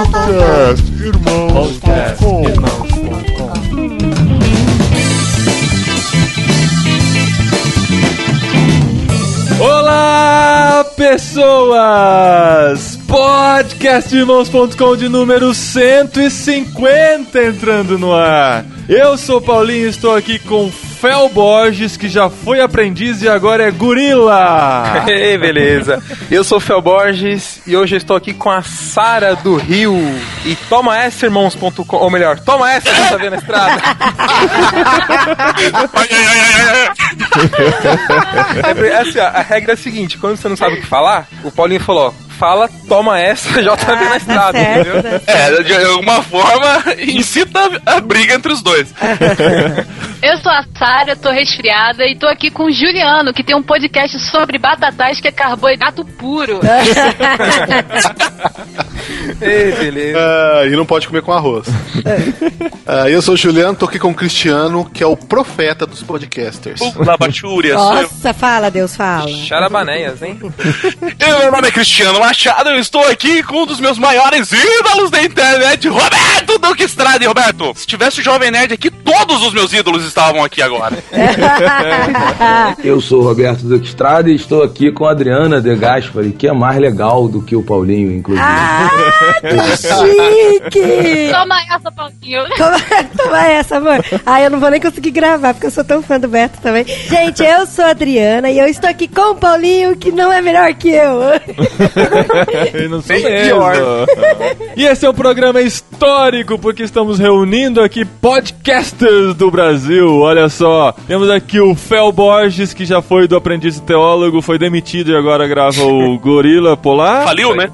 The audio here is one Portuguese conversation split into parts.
Podcastirmãos.com. Olá, pessoas! Podcastirmãos.com de número 150 entrando no ar. Eu sou o Paulinho e estou aqui com Fel Borges, que já foi aprendiz e agora é gorila. Ei, beleza. Eu sou o Fel Borges e hoje eu estou aqui com a Sara do Rio. E toma essa, irmãos.com, ou melhor, toma essa, já tá vendo a estrada. Assim, ó, a regra é a seguinte, quando você não sabe o que falar, o Paulinho falou, fala, toma essa, já tá vendo a estrada, entendeu? De alguma forma, incita a briga entre os dois. Eu sou a Sara, tô resfriada e tô aqui com o Juliano, que tem um podcast sobre batatais que é carboidrato puro. Ei, beleza. E não pode comer com arroz. Eu sou o Juliano, tô aqui com o Cristiano, que é o profeta dos podcasters. Labachúria. Nossa, fala, Deus, fala. Charabaneias, hein? Meu nome é Cristiano Machado, eu estou aqui com um dos meus maiores ídolos da internet, Roberto Duque Estrada. E Roberto, se tivesse o Jovem Nerd aqui, todos os meus ídolos estavam aqui agora. Eu sou o Roberto Duque Estrada e estou aqui com a Adriana De Gaspari, que é mais legal do que o Paulinho, inclusive. Que chique! Toma essa, Paulinho. Toma essa, amor. Eu não vou nem conseguir gravar, porque eu sou tão fã do Beto também. Gente, eu sou a Adriana e eu estou aqui com o Paulinho, que não é melhor que eu. E não sou mesmo. E esse é um programa histórico, porque estamos reunindo aqui podcasters do Brasil. Olha só, temos aqui o Fel Borges, que já foi do Aprendiz de Teólogo, foi demitido e agora grava o Gorila Polar. Faliu, né?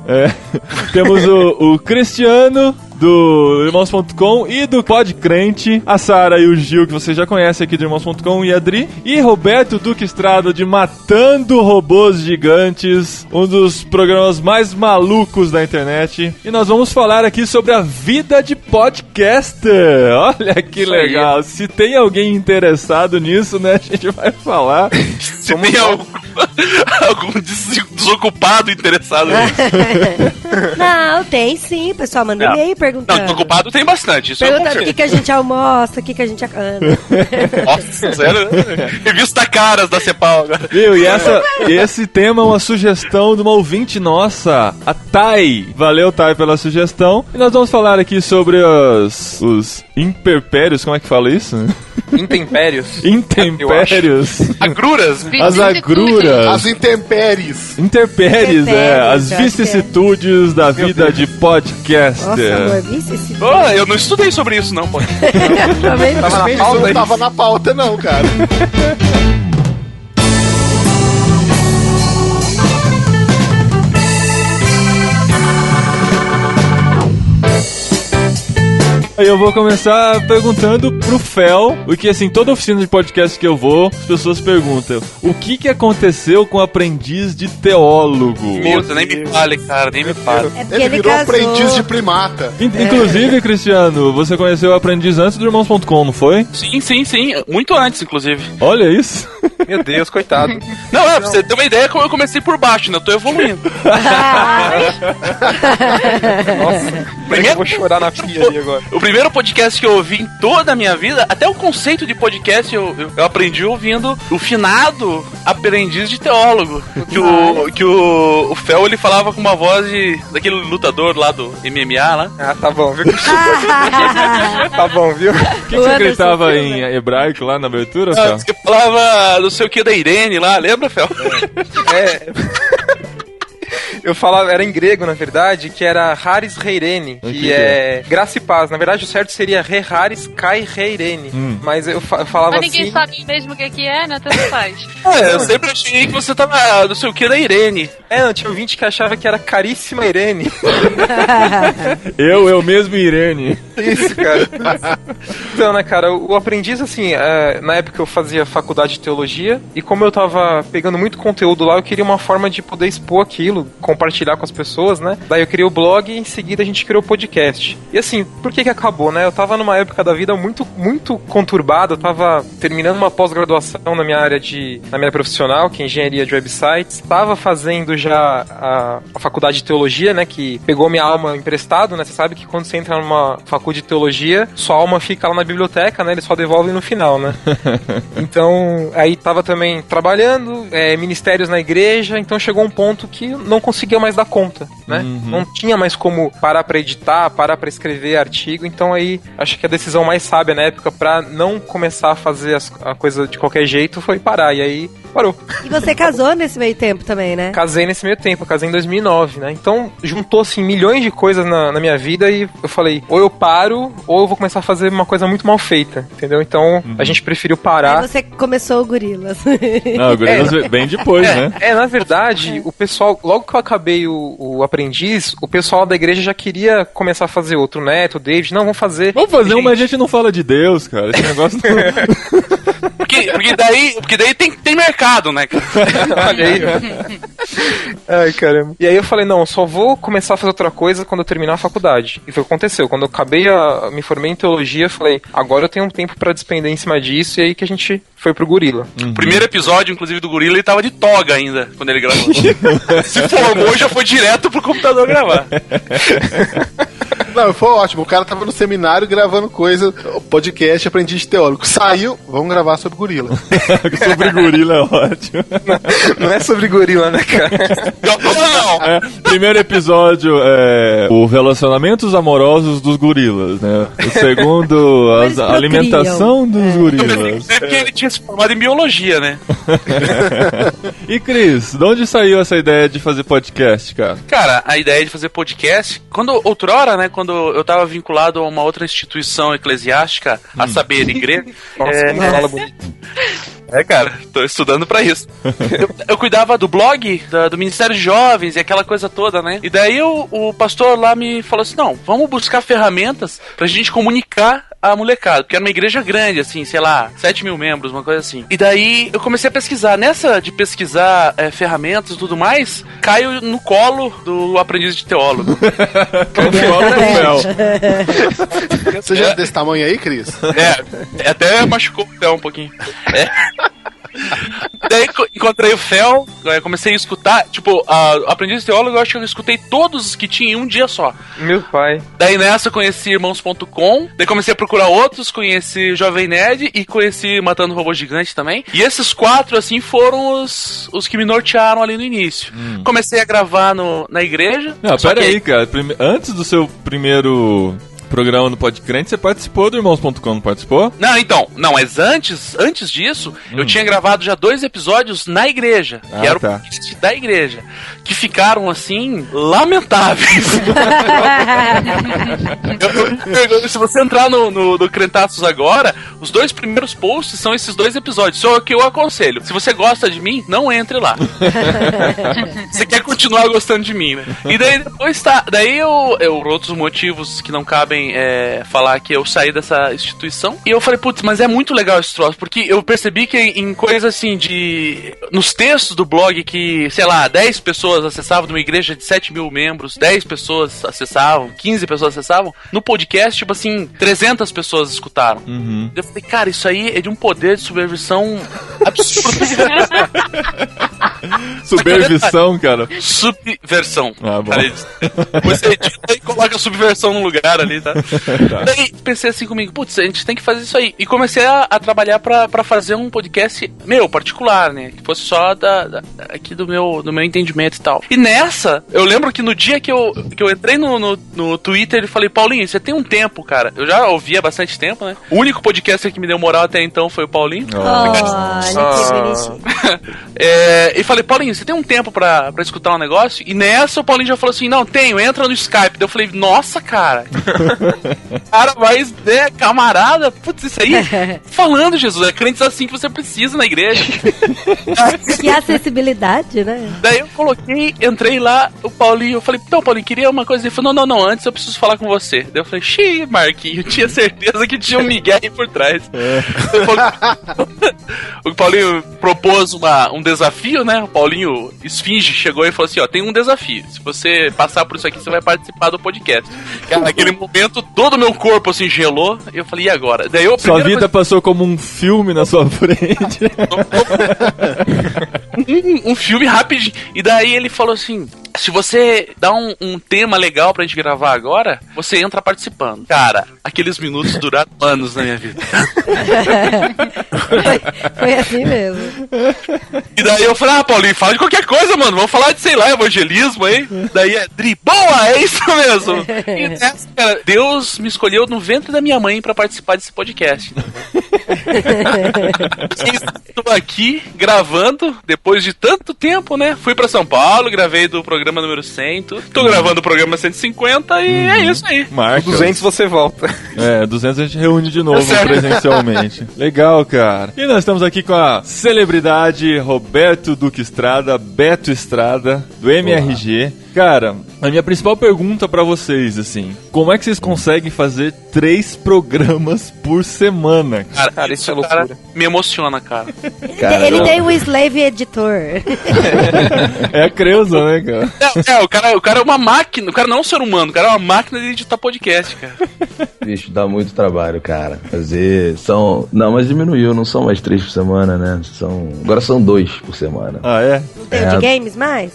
Temos o Cristiano do Irmãos.com e do Podcrente, a Sara e o Gil, que você já conhece aqui do Irmãos.com, e a Adri, e Roberto Duque Estrada de Matando Robôs Gigantes, um dos programas mais malucos da internet. E nós vamos falar aqui sobre a vida de podcaster. Olha que legal. Se tem alguém interessado nisso, né, a gente vai falar. Se tem algum desocupado interessado nisso. Não, tem sim, pessoal, manda e-mail perguntando. Não, desocupado tem bastante, isso perguntando o que a gente almoça, o que a gente... Nossa, sério? Revista Caras da Cepal agora. Viu, e esse tema é uma sugestão de uma ouvinte nossa, a Thay. Valeu, Thay, pela sugestão. E nós vamos falar aqui sobre os imperpérios, como é que fala isso? Intempérios. Intempérios. Agruras. As agruras. As intempéries. Intempéries, as vicissitudes da vida de podcaster. Nossa, amor, vicissitudes. Eu não estudei sobre isso, não, pô. Também não. Tava na pauta, não tava na pauta, não, cara. Eu vou começar perguntando pro Fel, porque assim, toda oficina de podcast que eu vou, as pessoas perguntam, o que aconteceu com o aprendiz de teólogo? Puta, nem me fale, cara, nem me fale. É porque Ele virou casou. aprendiz de primata. Inclusive, Cristiano, você conheceu o aprendiz antes do Irmãos.com, não foi? Sim, muito antes, inclusive. Olha isso. Meu Deus, coitado. Não, pra você ter uma ideia, como eu comecei por baixo, né? Eu tô evoluindo. Nossa, eu vou chorar na pia ali agora. O primeiro podcast que eu ouvi em toda a minha vida, até o conceito de podcast eu aprendi ouvindo o finado aprendiz de teólogo. Que o Fel, ele falava com uma voz daquele lutador lá do MMA lá. Tá bom, viu? Tá bom, viu? O que você gritava em hebraico lá na abertura, Fel? Você falava não sei o que da Irene lá, lembra, Fel? Eu falava, era em grego, na verdade, que era Haris Reirene, que é graça e paz. Na verdade, o certo seria Re Haris Kai Reirene. Mas eu falava Mas ninguém assim... sabe mesmo o que é, né? Tanto faz. Eu sempre achei que você tava não sei o que da Irene. Não, tinha um ouvinte que achava que era caríssima Irene. Eu mesmo, Irene. Isso, cara. Então, né, cara, o aprendiz, assim, na época eu fazia faculdade de teologia, e como eu tava pegando muito conteúdo lá, eu queria uma forma de poder expor aquilo, compartilhar com as pessoas, né? Daí eu criei o blog e em seguida a gente criou o podcast. E assim, por que acabou, né? Eu tava numa época da vida muito, muito conturbada, eu tava terminando uma pós-graduação na minha área na minha profissional, que é engenharia de websites, tava fazendo já a faculdade de teologia, né? Que pegou minha alma emprestado, né? Você sabe que quando você entra numa faculdade de teologia, sua alma fica lá na biblioteca, né? Eles só devolvem no final, né? Então, aí tava também trabalhando, ministérios na igreja, então chegou um ponto que não conseguia mais dar conta, né? Não tinha mais como parar pra editar, parar pra escrever artigo, então aí acho que a decisão mais sábia na época pra não começar a fazer a coisa de qualquer jeito foi parar, e aí parou. E você casou nesse meio tempo também, né? Casei nesse meio tempo, eu casei em 2009, né? Então juntou assim milhões de coisas na minha vida e eu falei, ou eu paro ou eu vou começar a fazer uma coisa muito mal feita, entendeu? Então a gente preferiu parar. Aí você começou o Gorilas. Não, o Gorilas bem depois, né? Na verdade, o pessoal, logo que eu acabei o Aprendiz, o pessoal da igreja já queria começar a fazer outro, o Neto, o David, não, vamos fazer. Vamos fazer uma, mas a gente não fala de Deus, cara. Esse negócio não... porque daí tem mercado, né, cara? Olha aí, ai, caramba. E aí eu falei, não, eu só vou começar a fazer outra coisa quando eu terminar a faculdade. E foi o que aconteceu. Quando eu me formei em teologia, eu falei, agora eu tenho um tempo pra despender em cima disso, e aí que a gente foi pro Gorila. O primeiro episódio, inclusive, do Gorila, ele tava de toga ainda, quando ele gravou. Se formou, já foi direto pro computador gravar. Não, foi ótimo. O cara tava no seminário gravando coisa, podcast Aprendiz de Teólogo. Saiu, vamos gravar sobre gorila. Sobre gorila é ótimo. Não é sobre gorila, né, cara? Não. Primeiro episódio é o relacionamentos amorosos dos gorilas, né? O segundo, a alimentação dos gorilas. É porque ele tinha se formado em biologia, né? E Cris, de onde saiu essa ideia de fazer podcast, cara? Cara, a ideia de fazer podcast, outrora, né, quando eu tava vinculado a uma outra instituição eclesiástica, a saber, igreja. Nossa, como fala bonito. Cara, tô estudando pra isso. Eu cuidava do blog, do Ministério de Jovens e aquela coisa toda, né? E daí o pastor lá me falou assim, não, vamos buscar ferramentas pra gente comunicar a molecada, porque era uma igreja grande, assim, sei lá, 7 mil membros, uma coisa assim. E daí eu comecei a pesquisar. Nessa de pesquisar ferramentas e tudo mais, caio no colo do Aprendiz de Teólogo. Você já é desse tamanho aí, Cris? Até machucou o Fel um pouquinho. Daí encontrei o Fel, comecei a escutar, tipo, Aprendiz de Teólogo, eu acho que eu escutei todos os que tinha em um dia só. Meu pai. Daí nessa eu conheci Irmãos.com, daí comecei a procurar outros, conheci Jovem Nerd e conheci Matando Robô Gigante também. E esses 4, assim, foram os que me nortearam ali no início. Comecei a gravar na igreja. Não, pera aí, cara. Antes do seu primeiro programa no Podcrente, você participou do Irmãos.com, não participou? Não, mas antes disso, eu tinha gravado já 2 episódios na igreja, que era o podcast da igreja, que ficaram, assim, lamentáveis. Se você entrar no Crentaços agora, os 2 primeiros posts são esses 2 episódios, só que eu aconselho. Se você gosta de mim, não entre lá. Você quer continuar gostando de mim, né? E daí depois daí por outros motivos que não cabem falar que eu saí dessa instituição. E eu falei, putz, mas é muito legal esse troço, porque eu percebi que em coisas assim nos textos do blog que, sei lá, 10 pessoas acessavam, de uma igreja de 7 mil membros, 10 pessoas acessavam, 15 pessoas acessavam, no podcast, tipo assim, 300 pessoas escutaram. Eu falei, cara, isso aí é de um poder de subversão absurdo. Subversão, cara. Subversão. Ah, bom. Você edita e coloca subversão no lugar ali, tá? Daí pensei assim comigo, putz, a gente tem que fazer isso aí. E comecei a trabalhar pra fazer um podcast meu, particular, né? Que fosse só aqui do meu entendimento e tal. E nessa, eu lembro que no dia que eu entrei no Twitter e falei, Paulinho, você tem um tempo, cara. Eu já ouvia há bastante tempo, né? O único podcast que me deu moral até então foi o Paulinho. Olha que bonitinho. E falei, Paulinho, você tem um tempo pra escutar um negócio? E nessa o Paulinho já falou assim, não, tenho, entra no Skype. Daí eu falei, nossa, cara. Cara, mas, né, camarada, putz, isso aí, falando, Jesus, é crentes assim que você precisa na igreja. Que acessibilidade, né? Daí eu entrei lá, o Paulinho, eu falei, então, Paulinho, queria uma coisa. Ele falou, não, antes eu preciso falar com você. Daí eu falei, xiii, Marquinho, tinha certeza que tinha um Miguel aí por trás. O Paulinho propôs um desafio, né? né? O Paulinho Esfinge chegou e falou assim, ó, tem um desafio. Se você passar por isso aqui, você vai participar do podcast. Cara, naquele momento, todo o meu corpo, assim, gelou. E eu falei, e agora? Daí eu, sua vida passou como um filme na sua frente. um filme rapidinho. E daí ele falou assim, se você dá um tema legal pra gente gravar agora, você entra participando. Cara, aqueles minutos duraram anos na minha vida. Foi assim mesmo. E daí eu falei, Paulinho, fala de qualquer coisa, mano. Vamos falar de, sei lá, evangelismo aí. Daí é Dri, boa, é isso mesmo. E nessa, cara, Deus me escolheu no ventre da minha mãe pra participar desse podcast. Estou aqui gravando, depois de tanto tempo, né? Fui pra São Paulo, gravei do programa número 100. Tô gravando o programa 150 e é isso aí. Marca. 200 você volta. 200 a gente reúne de novo presencialmente. Legal, cara. E nós estamos aqui com a celebridade Roberto Duque Estrada, Beto Estrada, do MRG. Cara, a minha principal pergunta pra vocês, assim, como é que vocês conseguem fazer 3 programas por semana? Cara, isso é loucura. Me emociona, cara. Ele tem um slave editor. É a Creuza, né, cara? O cara é uma máquina. O cara não é um ser humano, o cara é uma máquina de editar podcast, cara. Bicho, dá muito trabalho, cara. Não, mas diminuiu, não são mais 3 por semana, né? Agora são 2 por semana. Ah, é? Não tem o de games mais?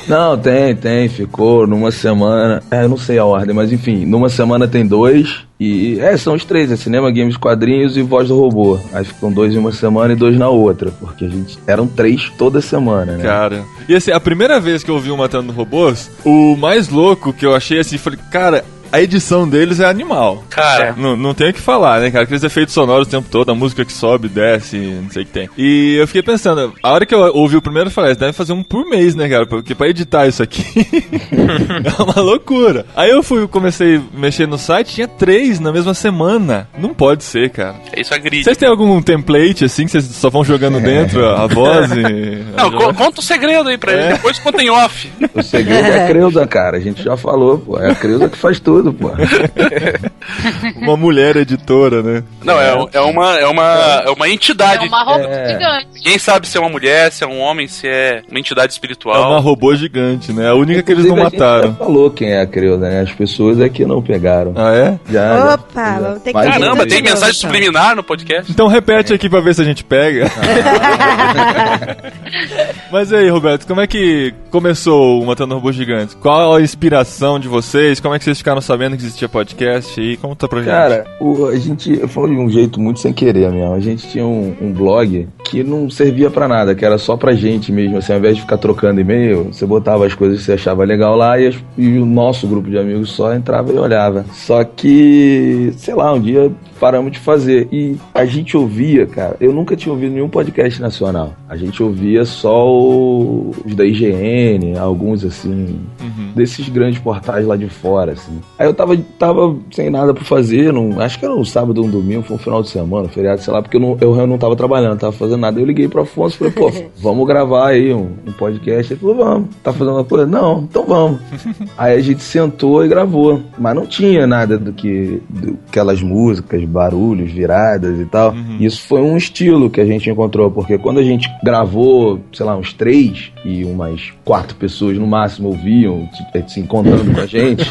Não, tem. Ficou numa semana. Eu não sei a ordem, mas enfim, numa semana tem 2. E são os 3, cinema, games, quadrinhos e voz do robô. Aí ficam 2 em uma semana e 2 na outra. Porque eram 3 toda semana, né? Cara, e assim, a primeira vez que eu vi o Matando Robôs, o mais louco que eu achei assim, falei, cara, a edição deles é animal. Cara, não tem o que falar, né, cara? Aqueles efeitos sonoros o tempo todo, a música que sobe, desce, não sei o que tem. E eu fiquei pensando, a hora que eu ouvi o primeiro, eu falei, deve fazer um por mês, né, cara? Porque pra editar isso aqui é uma loucura. Aí eu comecei a mexer no site, tinha 3 na mesma semana. Não pode ser, cara. Isso é grid. Vocês têm algum template, assim, que vocês só vão jogando dentro a voz e... Não, conta o segredo aí pra ele, depois conta em off. O segredo é a Creuza, cara. A gente já falou, pô. É a Creuza que faz tudo. Pô. Uma mulher editora, né? Não, é uma entidade. É uma robô gigante. Ninguém sabe se é uma mulher, se é um homem, se é uma entidade espiritual. É uma robô gigante, né? A única que eles não Inclusive, mataram. A gente já falou quem é a Creuza, né? As pessoas é que não pegaram. Ah, é? Já. Opa, vamos ter que... Caramba, tem mensagem então. subliminar no podcast? Então repete aqui pra ver se a gente pega. Mas aí, Roberto, como é que começou o Matando Robôs Gigantes? Qual a inspiração de vocês? Como é que vocês ficaram sabendo que existia podcast aí? Conta pra gente. Cara, a gente foi de um jeito muito sem querer mesmo. A gente tinha um blog que não servia pra nada, que era só pra gente mesmo. Assim, ao invés de ficar trocando e-mail, você botava as coisas que você achava legal lá e o nosso grupo de amigos só entrava e olhava. Só que, sei lá, um dia paramos de fazer. E a gente ouvia, cara, eu nunca tinha ouvido nenhum podcast nacional. A gente ouvia só os da IGN, alguns assim, desses grandes portais lá de fora, assim. Aí eu tava sem nada pra fazer, acho que era um sábado ou um domingo, foi um final de semana, feriado, sei lá, porque eu não tava trabalhando, não tava fazendo nada. Eu liguei pro Afonso e falei, pô, vamos gravar aí um podcast. Ele falou, vamos. Tá fazendo uma coisa? Não, então vamos. Aí a gente sentou e gravou, mas não tinha nada aquelas músicas, barulhos, viradas e tal. Isso foi um estilo que a gente encontrou, porque quando a gente gravou, sei lá, uns 3 e umas 4 pessoas no máximo ouviam, se encontrando com a gente,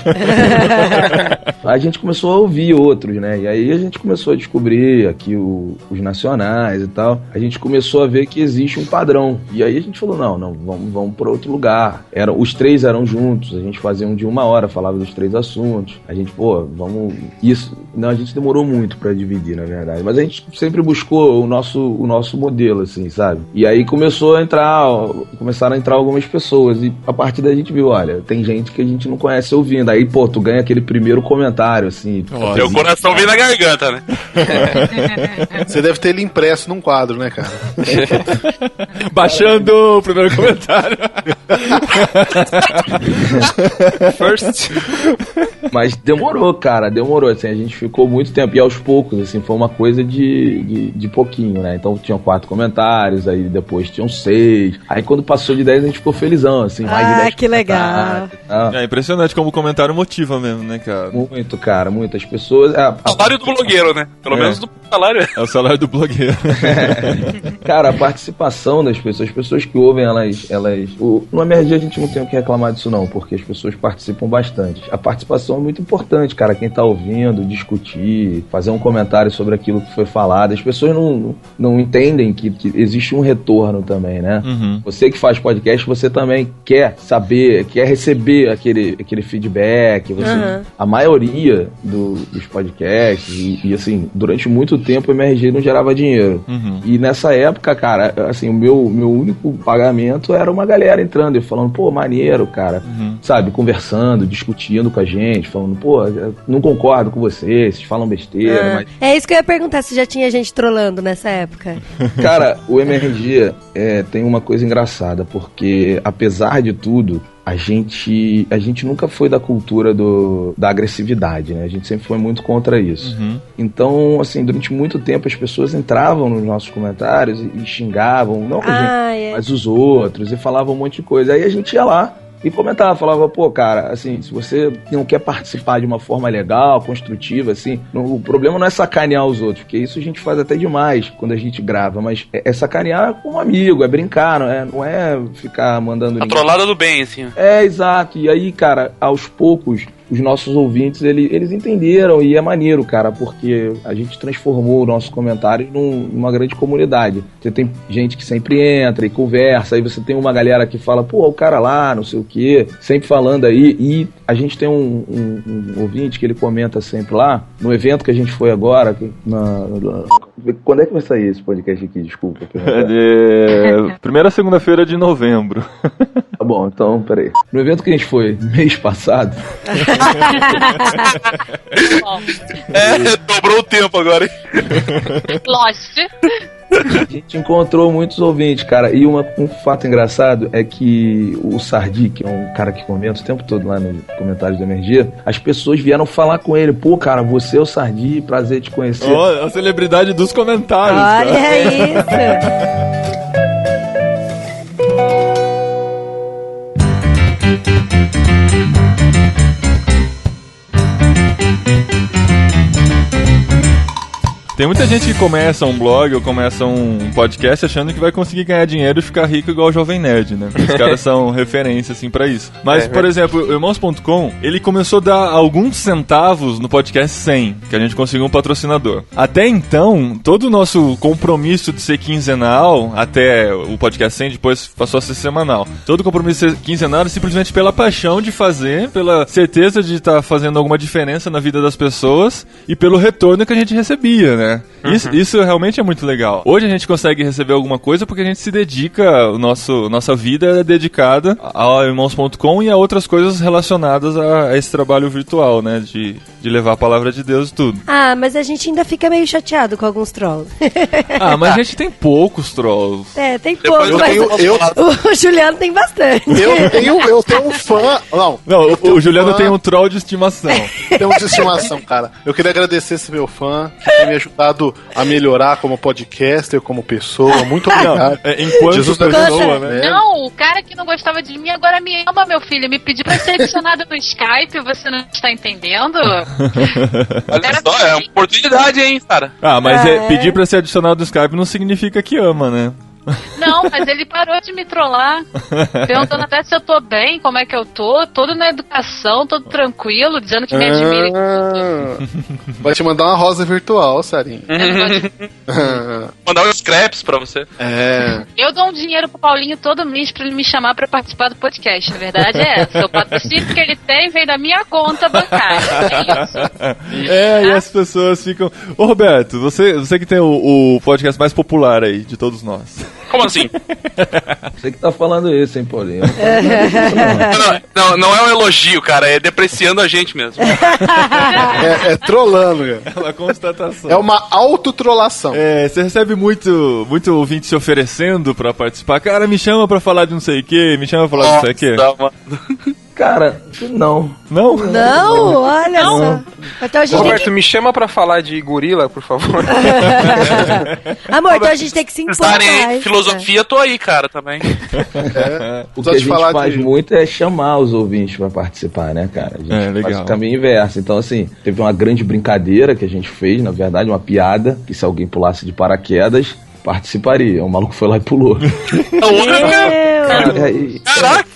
a gente começou a ouvir outros, né? E aí a gente começou a descobrir aqui os nacionais e tal. A gente começou a ver que existe um padrão. E aí a gente falou, não, vamos para outro lugar. Os 3 eram juntos, a gente fazia um de 1 hora, falava dos 3 assuntos. A gente, vamos... Isso... Não, a gente demorou muito pra dividir, na verdade. Mas a gente sempre buscou o nosso modelo, assim, sabe? E aí começaram a entrar algumas pessoas. E a partir daí a gente viu, olha, tem gente que a gente não conhece ouvindo. Aí, tu ganha aquele primeiro comentário, assim. Meu coração vem na garganta, né? Você deve ter ele impresso num quadro, né, cara? Baixando o primeiro comentário. First. Mas demorou, cara, assim, a gente ficou muito tempo, e aos poucos, assim, foi uma coisa de pouquinho, né? Então tinham 4 comentários, aí depois tinham 6, aí quando passou de 10 a gente ficou felizão, assim, mais de 10 que legal. É impressionante como o comentário motiva mesmo, né, cara? Muito, cara, muitas pessoas... O salário do blogueiro, né? Pelo menos do salário. É o salário do blogueiro. Cara, a participação das pessoas, as pessoas que ouvem, no MRG a gente não tem o que reclamar disso não, porque as pessoas participam bastante. A participação é muito importante, cara, quem tá ouvindo, discutir, fazer um comentário sobre aquilo que foi falado. As pessoas não entendem que existe um retorno também, né? Uhum. Você que faz podcast, você também quer saber, quer receber aquele feedback. A maioria dos podcasts, e assim, durante muito tempo o MRG não gerava dinheiro. Uhum. E nessa época, cara, assim, o meu único pagamento era uma galera entrando e falando, pô, maneiro, cara, sabe, conversando, discutindo com a gente, falando, pô, não concordo com vocês falam besteira, mas... É isso que eu ia perguntar, se já tinha gente trolando nessa época. Cara, o MRG tem uma coisa engraçada, porque apesar de tudo, a gente nunca foi da cultura da agressividade, né? A gente sempre foi muito contra isso. Então, assim, durante muito tempo as pessoas entravam nos nossos comentários e xingavam, não a gente, mas os outros, e falavam um monte de coisa. Aí a gente ia lá e comentava, falava, pô, cara, assim, se você não quer participar de uma forma legal, construtiva, assim, o problema não é sacanear os outros, porque isso a gente faz até demais quando a gente grava, mas é sacanear com um amigo, é brincar, não é ficar mandando... A trollada do bem, assim. É, exato, e aí, cara, aos poucos, os nossos ouvintes, eles entenderam, e é maneiro, cara, porque a gente transformou os nossos comentários numa grande comunidade. Você tem gente que sempre entra e conversa, aí você tem uma galera que fala, pô, o cara lá, não sei o quê, sempre falando aí, e a gente tem um ouvinte que ele comenta sempre lá, no evento que a gente foi agora, quando é que vai sair esse podcast aqui, desculpa? Primeira segunda-feira de novembro. Tá bom, então, peraí. No evento que a gente foi mês passado... Dobrou o tempo agora, hein? Lost. A gente encontrou muitos ouvintes, cara, e um fato engraçado é que o Sardi, que é um cara que comenta o tempo todo lá nos comentários da MRG, as pessoas vieram falar com ele, pô, cara, você é o Sardi, prazer te conhecer. A celebridade dos comentários. Olha cara. isso! Tem muita gente que começa um blog ou começa um podcast achando que vai conseguir ganhar dinheiro e ficar rico igual o Jovem Nerd, né? Os caras são referência, assim, pra isso. Mas, por exemplo, o Irmãos.com, ele começou a dar alguns centavos no podcast 100, que a gente conseguiu um patrocinador. Até então, todo o nosso compromisso de ser quinzenal, até o podcast 100 depois passou a ser semanal. Todo o compromisso de ser quinzenal era simplesmente pela paixão de fazer, pela certeza de estar fazendo alguma diferença na vida das pessoas e pelo retorno que a gente recebia, né? Isso realmente é muito legal. Hoje a gente consegue receber alguma coisa porque a gente se dedica, nossa vida é dedicada ao Irmãos.com e a outras coisas relacionadas a esse trabalho virtual, né? De levar a palavra de Deus e tudo. Ah, mas a gente ainda fica meio chateado com alguns trolls. Mas a gente tem poucos trolls. Tem poucos, mas o Juliano tem bastante. Eu tenho um fã... Não, o Juliano tem um troll de estimação. Tem um de estimação, cara. Eu queria agradecer esse meu fã, que tem me ajudado a melhorar como podcaster, como pessoa. Muito obrigado. Enquanto Jesus pessoa, né? Não, o cara que não gostava de mim agora me ama, meu filho. Me pediu pra ser adicionado no Skype, você não está entendendo? Olha só, é uma oportunidade, hein, cara? Mas pedir pra ser adicionado no Skype não significa que ama, né? Não, mas ele parou de me trollar, perguntando até se eu tô bem, como é que eu tô, todo na educação, todo tranquilo, dizendo que me admira e tudo. Vai te mandar uma rosa virtual, Sarinho. Mandar uns scraps pra você. Eu dou um dinheiro pro Paulinho todo mês pra ele me chamar pra participar do podcast, a verdade é essa. O patrocínio que ele tem vem da minha conta bancária, é isso. E as pessoas ficam... Ô Roberto, você que tem o podcast mais popular aí, de todos nós. Como assim? Você que tá falando isso, hein, Paulinho? Não é um elogio, cara, é depreciando a gente mesmo. É trollando, cara. É uma constatação. É uma autotrollação. Você recebe muito ouvinte se oferecendo pra participar. Cara, me chama pra falar de não sei o que, me chama pra falar de não sei o que. Cara, não. Não? Não, olha só. Então a gente tem Roberto, me chama pra falar de gorila, por favor. que... Amor, então a gente tem que se Vocês estarem importar. em filosofia, tô aí, cara, também. O que a gente faz muito é chamar os ouvintes pra participar, né, cara? A gente legal. faz o caminho inverso. Então, assim, teve uma grande brincadeira que a gente fez, na verdade, uma piada, que se alguém pulasse de paraquedas, participaria. O maluco foi lá e pulou. Caraca,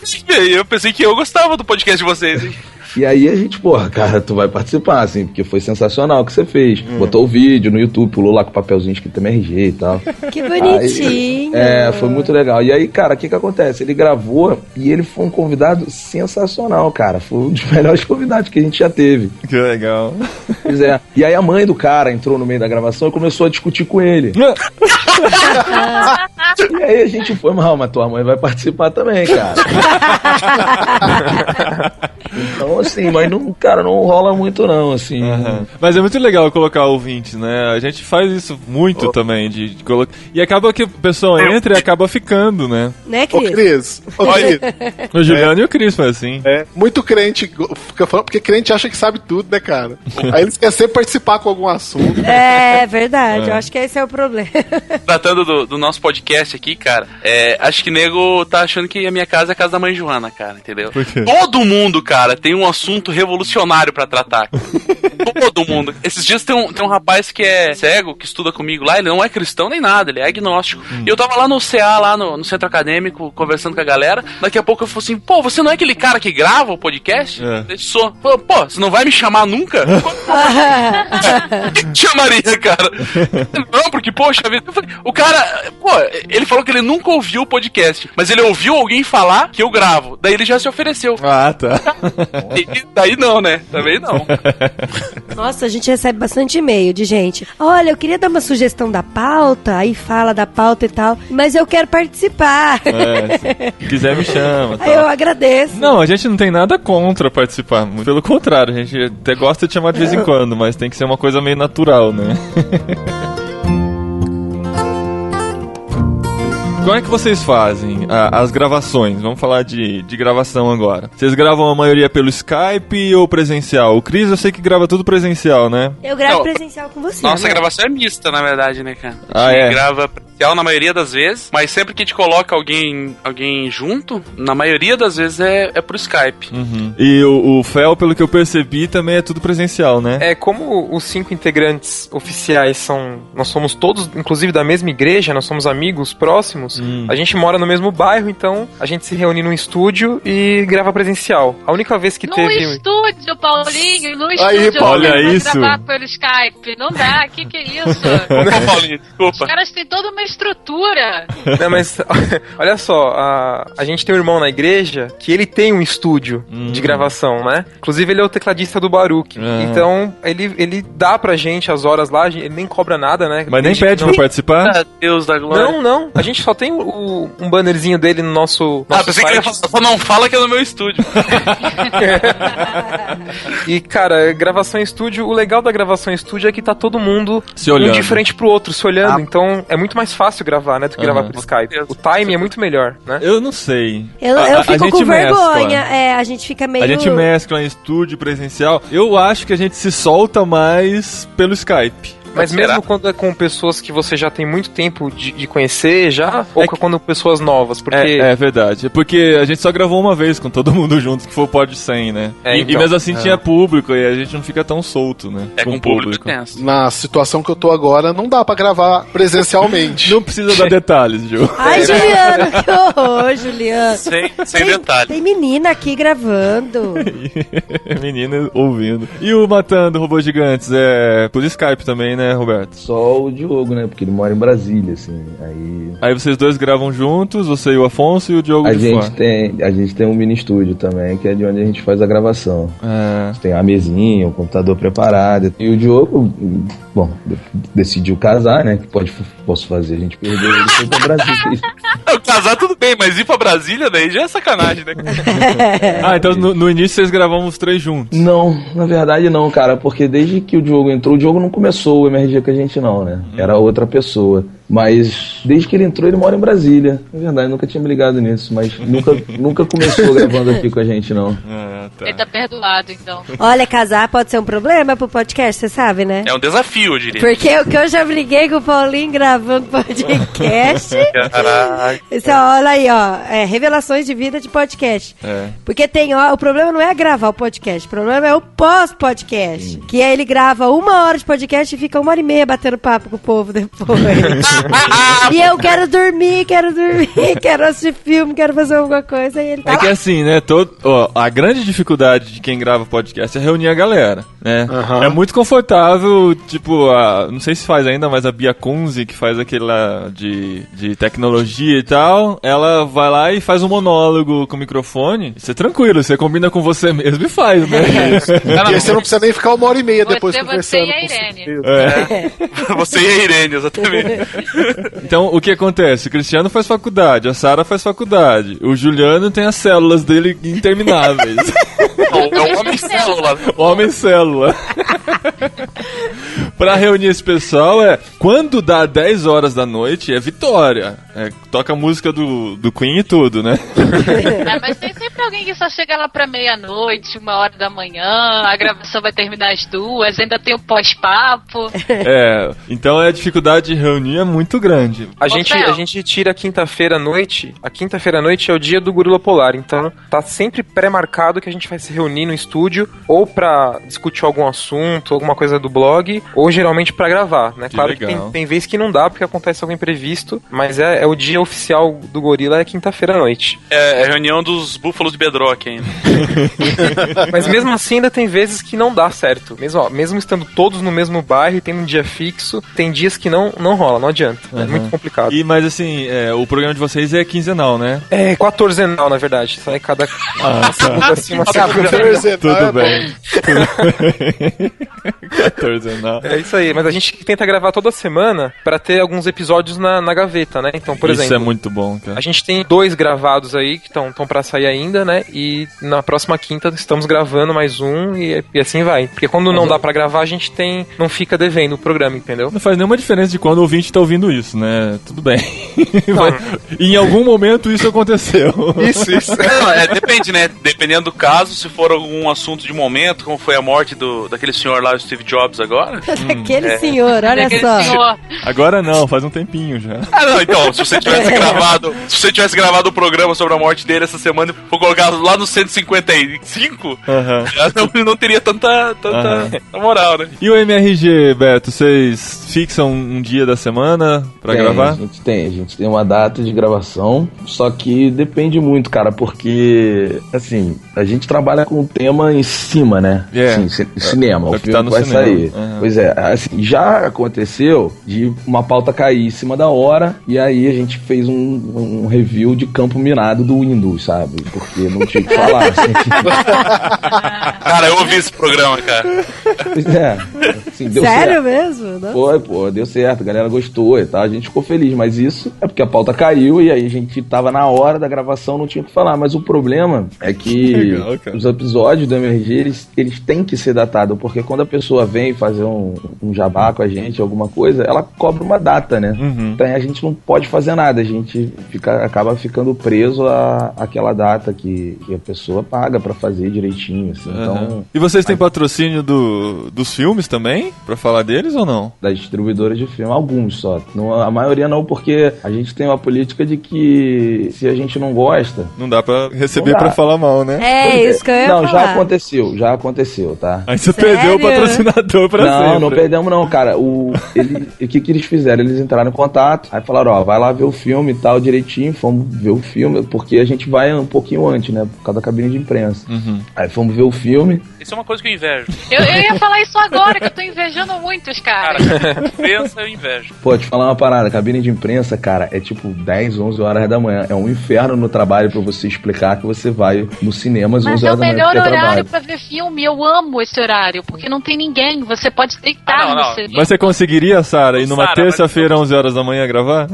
eu pensei que eu gostava do podcast de vocês, hein? E aí a gente, porra, cara, tu vai participar, assim, porque foi sensacional o que você fez. Botou o vídeo no YouTube, pulou lá com o papelzinho escrito MRG e tal. Que bonitinho. Aí, foi muito legal. E aí, cara, o que acontece? Ele gravou e ele foi um convidado sensacional, cara. Foi um dos melhores convidados que a gente já teve. Que legal. Pois é. E aí a mãe do cara entrou no meio da gravação e começou a discutir com ele. E aí a gente foi, mas tua mãe vai participar também, cara. Então, assim, mas não, cara, não rola muito não, assim. Mas é muito legal colocar ouvintes, né? A gente faz isso muito também, de colocar... E acaba que a pessoa entra e acaba ficando, né? Né, Ô, Cris? Cris. O Juliano e o Cris foi assim. Muito crente fica falando, porque crente acha que sabe tudo, né, cara? Aí eles querem sempre participar com algum assunto. É verdade, eu acho que esse é o problema. Tratando do nosso podcast aqui, cara, acho que nego tá achando que a minha casa é a casa da mãe Joana, cara, entendeu? Por quê? Todo mundo, cara, tem um assunto revolucionário pra tratar. Todo mundo. Esses dias tem um rapaz que é cego, que estuda comigo lá, ele não é cristão nem nada, ele é agnóstico. E eu tava lá no CA, lá no centro acadêmico, conversando com a galera, daqui a pouco eu falei assim, pô, você não é aquele cara que grava o podcast? Eu sou. Pô, você não vai me chamar nunca? Quem te chamaria, cara? Não, porque, poxa vida, eu falei, o cara, pô, ele falou que ele nunca ouviu o podcast, mas ele ouviu alguém falar que eu gravo, daí ele já se ofereceu. Ah, tá. E daí não, né? Também não. Nossa, a gente recebe bastante e-mail de gente. Olha, eu queria dar uma sugestão da pauta, aí fala da pauta e tal, mas eu quero participar. Se quiser me chama. Aí eu agradeço. Não, a gente não tem nada contra participar. Muito pelo contrário, a gente até gosta de chamar de vez em quando, mas tem que ser uma coisa meio natural, né? Como é que vocês fazem as gravações? Vamos falar de gravação agora. Vocês gravam a maioria pelo Skype ou presencial? O Cris, eu sei que grava tudo presencial, né? Eu gravo Não, presencial com você. Nossa né? gravação é mista, na verdade, né, cara? Ah, A gente é? grava presencial na maioria das vezes, mas sempre que a gente coloca alguém junto, na maioria das vezes é pro Skype. E o Fel, pelo que eu percebi, também é tudo presencial, né? Como os 5 integrantes oficiais nós somos todos, inclusive da mesma igreja, nós somos amigos próximos, a gente mora no mesmo bairro, então a gente se reúne num estúdio e grava presencial. A única vez que No teve... estúdio, Paulinho, no Aí, estúdio. olha vai isso. gravar pelo Skype. Não dá, que é isso? Ô, Paulinho, Os desculpa. caras têm toda uma estrutura. Não, mas olha só, a gente tem um irmão na igreja que ele tem um estúdio de gravação, né? Inclusive ele é o tecladista do Baruch. Então ele dá pra gente as horas lá, ele nem cobra nada, né? Mas nem Desde pede que pra participar? Ah, Deus da glória. Não, a gente só tem um bannerzinho dele no nosso Pensei que ele ia site. falar, só não fala que é no meu estúdio. E, cara, gravação em estúdio, o legal da gravação em estúdio é que tá todo mundo Se olhando. um de frente pro outro, se olhando. Então é muito mais fácil gravar, né, do que gravar pelo Skype. O timing é muito melhor, né? Eu não sei. Eu A fico gente com mescla. vergonha. A gente fica meio... A gente mescla em estúdio presencial. Eu acho que a gente se solta mais pelo Skype. Mas Será? mesmo quando é com pessoas que você já tem muito tempo de conhecer, já, ou quando pessoas novas, porque... É verdade. Porque a gente só gravou uma vez com todo mundo junto, que foi o Pod 100, né? E Então. mesmo assim tinha público e a gente não fica tão solto, né? É com público tenso. Na situação que eu tô agora, não dá pra gravar presencialmente. Não precisa dar detalhes, Gil. Ai, Juliano, que horror, Juliano. Sem detalhe. Tem menina aqui gravando. Menina ouvindo. E o Matando Robôs Gigantes é por Skype também, né, Roberto? Só o Diogo, né? Porque ele mora em Brasília, assim. Aí vocês dois gravam juntos, você e o Afonso e o Diogo A de gente fora. tem um mini estúdio também, que é de onde a gente faz a gravação. Tem a mesinha, o computador preparado. E o Diogo, bom, decidiu casar, né? Que posso fazer, a gente perdeu ele foi pra Brasília. Não, casar tudo bem, mas ir pra Brasília daí já é sacanagem, né? Então no início vocês gravavam os três juntos. Não, na verdade não, cara, porque desde que o Diogo entrou, o Diogo não começou o MRG com a gente não, né? Era outra pessoa. Mas desde que ele entrou, ele mora em Brasília. É verdade, nunca tinha me ligado nisso, mas nunca começou gravando aqui com a gente, não. Ele tá perdoado, então. Olha, casar pode ser um problema pro podcast, você sabe, né? É um desafio, eu diria. Porque o que eu já briguei com o Paulinho gravando podcast. Caraca. Isso, olha aí, ó. Revelações de vida de podcast. Porque o problema não é gravar o podcast, o problema é o pós-podcast. Que aí ele grava 1 hora de podcast e fica 1h30 batendo papo com o povo depois. E eu quero dormir, quero assistir filme, quero fazer alguma coisa. E ele tá É que assim, né? A grande dificuldade de quem grava podcast é reunir a galera, né? É muito confortável, tipo, não sei se faz ainda, mas a Bia Kunze, que faz aquele lá de tecnologia e tal, ela vai lá e faz um monólogo com o microfone. Isso é tranquilo, você combina com você mesmo e faz, né? E aí você não precisa nem ficar 1h30 depois Você conversando. e a Irene. Você e a Irene, exatamente. Então, o que acontece? O Cristiano faz faculdade, a Sara faz faculdade, o Juliano tem as células dele intermináveis. É um homem célula. Homem célula. Pra reunir esse pessoal quando dá 10 horas da noite, é vitória. Toca a música do Queen e tudo, né? Mas tem sempre alguém que só chega lá pra meia-noite, 1h da manhã, a gravação vai terminar às 2, ainda tem o pós-papo. Então a dificuldade de reunir é muito grande. A gente tira a quinta-feira à noite. A quinta-feira à noite é o dia do Gorila Polar. Então tá sempre pré-marcado que a gente vai se reunir no estúdio ou pra discutir algum assunto, alguma coisa do blog, ou geralmente pra gravar, né? Que claro legal. que tem vezes que não dá porque acontece algo imprevisto, mas é o dia oficial do Gorila, é quinta-feira à noite. É a reunião dos búfalos de Bedrock ainda. Mas mesmo assim ainda tem vezes que não dá certo. Mesmo estando todos no mesmo bairro e tendo um dia fixo, tem dias que não rola, não adianta. É muito complicado. Mas assim, o programa de vocês é quinzenal, né? É 14zenal, na verdade. Sai cada segunda assim, uma Tudo bem. 14zenal. É isso aí, mas a gente tenta gravar toda semana pra ter alguns episódios na gaveta, né? Então, por exemplo, isso é muito bom, cara. a gente tem 2 gravados aí que estão pra sair ainda, né? E na próxima quinta estamos gravando mais um e assim vai. Porque quando não dá pra gravar, a gente não fica devendo o programa, entendeu? Não faz nenhuma diferença de quando o ouvinte tá ouvindo isso, né? Tudo bem. Em algum momento isso aconteceu. Isso. Depende, né? Dependendo do caso, se for algum assunto de momento, como foi a morte daquele senhor lá, o Steve Jobs agora. Aquele senhor, olha Aquele só. senhor. Agora não, faz um tempinho já. Não, então, se você tivesse gravado o programa sobre a morte dele essa semana e for colocado lá no 155, não teria tanta moral, né? E o MRG, Beto, vocês fixam um dia da semana pra gravar? A gente tem uma data de gravação, só que depende muito, cara, porque, assim, a gente trabalha com o tema em cima, né? Assim, cinema, o filme vai sair. Pois é, assim, já aconteceu de uma pauta cair em cima da hora, e aí a gente fez um review de campo minado do Windows, sabe? Porque não tinha o que falar. Assim. Cara, eu ouvi esse programa, cara. Pois é, assim, deu Sério certo. mesmo? Não? Foi, deu certo, a galera gostou e tal, a gente ficou feliz, mas isso é porque a pauta caiu e aí a gente tava na hora da gravação, não tinha o que falar, mas o problema é que Legal, cara. os episódios do MRG, eles têm que ser datados, porque quando a pessoa vem fazer um jabá com a gente, alguma coisa, ela cobra uma data, né? Então a gente não pode fazer nada, a gente acaba ficando preso àquela data que a pessoa paga pra fazer direitinho, assim, então... E vocês têm patrocínio dos filmes também? Pra falar deles ou não? Das distribuidoras de filme, alguns só. Não, a maioria não, porque a gente tem uma política de que se a gente não gosta... Não dá pra receber Não dá. pra falar mal, né? É isso que eu ia Não, falar. já aconteceu, tá? Aí você Sério? perdeu o patrocinador pra sempre. Não perdemos não, cara. O que eles fizeram? Eles entraram em contato, aí falaram, ó, vai lá ver o filme e tal, direitinho, fomos ver o filme, porque a gente vai um pouquinho antes, né, por causa da cabine de imprensa. Aí fomos ver o filme. Isso é uma coisa que eu invejo. Eu ia falar isso agora, que eu tô invejando muito os Cara, caras. pensa, eu invejo. Pô, te falar uma parada, cabine de imprensa, cara, é tipo 10, 11 horas da manhã. É um inferno no trabalho pra você explicar que você vai no cinema às Mas 11 é o horas da manhã melhor porque é horário trabalho. pra ver filme. Eu amo esse horário, porque não tem ninguém. Você pode deitar Não. no cinema. Mas você conseguiria, Sara, ir numa Sara, terça-feira, 11 horas da manhã, gravar?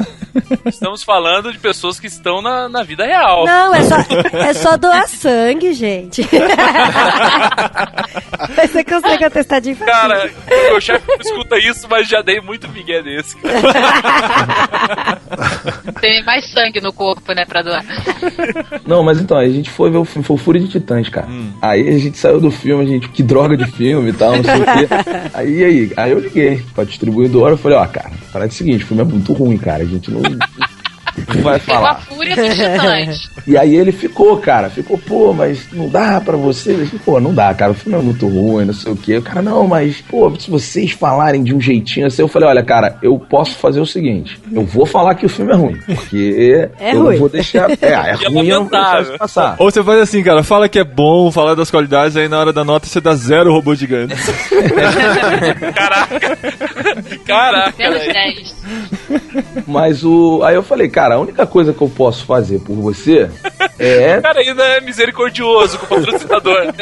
Estamos falando de pessoas que estão na vida real. Não, é só doar sangue, gente. Você consegue atestar de infantil. Cara, meu chefe não escuta isso, mas já dei muito migué desse. Tem mais sangue no corpo, né, pra doar. Não, mas então, a gente foi ver o filme, foi o Fúria de Titãs, cara. Aí a gente saiu do filme, a gente, que droga de filme e tal, não sei o quê. Aí eu liguei pra distribuidora, eu falei, cara, parece o seguinte, o filme é muito ruim, cara, a gente não vai Tem uma falar. fúria dos titãs. E aí ele ficou, pô, mas não dá pra vocês? Pô, não dá, cara, o filme é muito ruim, não sei o quê. O cara, não, mas, pô, se vocês falarem de um jeitinho assim, eu falei, olha, cara, eu posso fazer o seguinte, eu vou falar que o filme é ruim, porque eu ruim. não vou deixar, é ruim, eu não vou deixar isso passar. Ou você faz assim, cara, fala que é bom, fala das qualidades, aí na hora da nota você dá 0 robô gigante. Caraca, Menos velho. 10. Mas aí eu falei, cara, a única coisa que eu posso fazer por você é... O cara ainda é misericordioso com o patrocinador.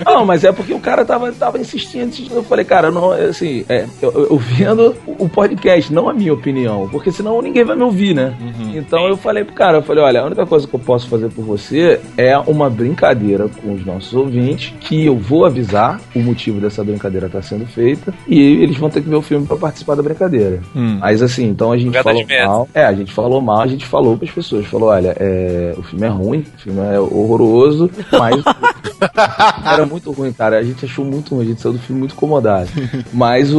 Não, mas é porque o cara tava insistindo. Eu falei, cara, não, assim, eu vendo o podcast, não a minha opinião, porque senão ninguém vai me ouvir, né? Então eu falei pro cara, olha, a única coisa que eu posso fazer por você é uma brincadeira com os nossos ouvintes, que eu vou avisar o motivo dessa brincadeira estar sendo feita, e eles vão ter que ver o filme pra participar da brincadeira. Mas assim, então a gente falou mal. A gente falou mal, a gente falou pras pessoas, falou, olha, o filme é ruim, o filme é horroroso, mas era muito ruim, cara. A gente achou muito ruim, a gente saiu do filme muito incomodado. Mas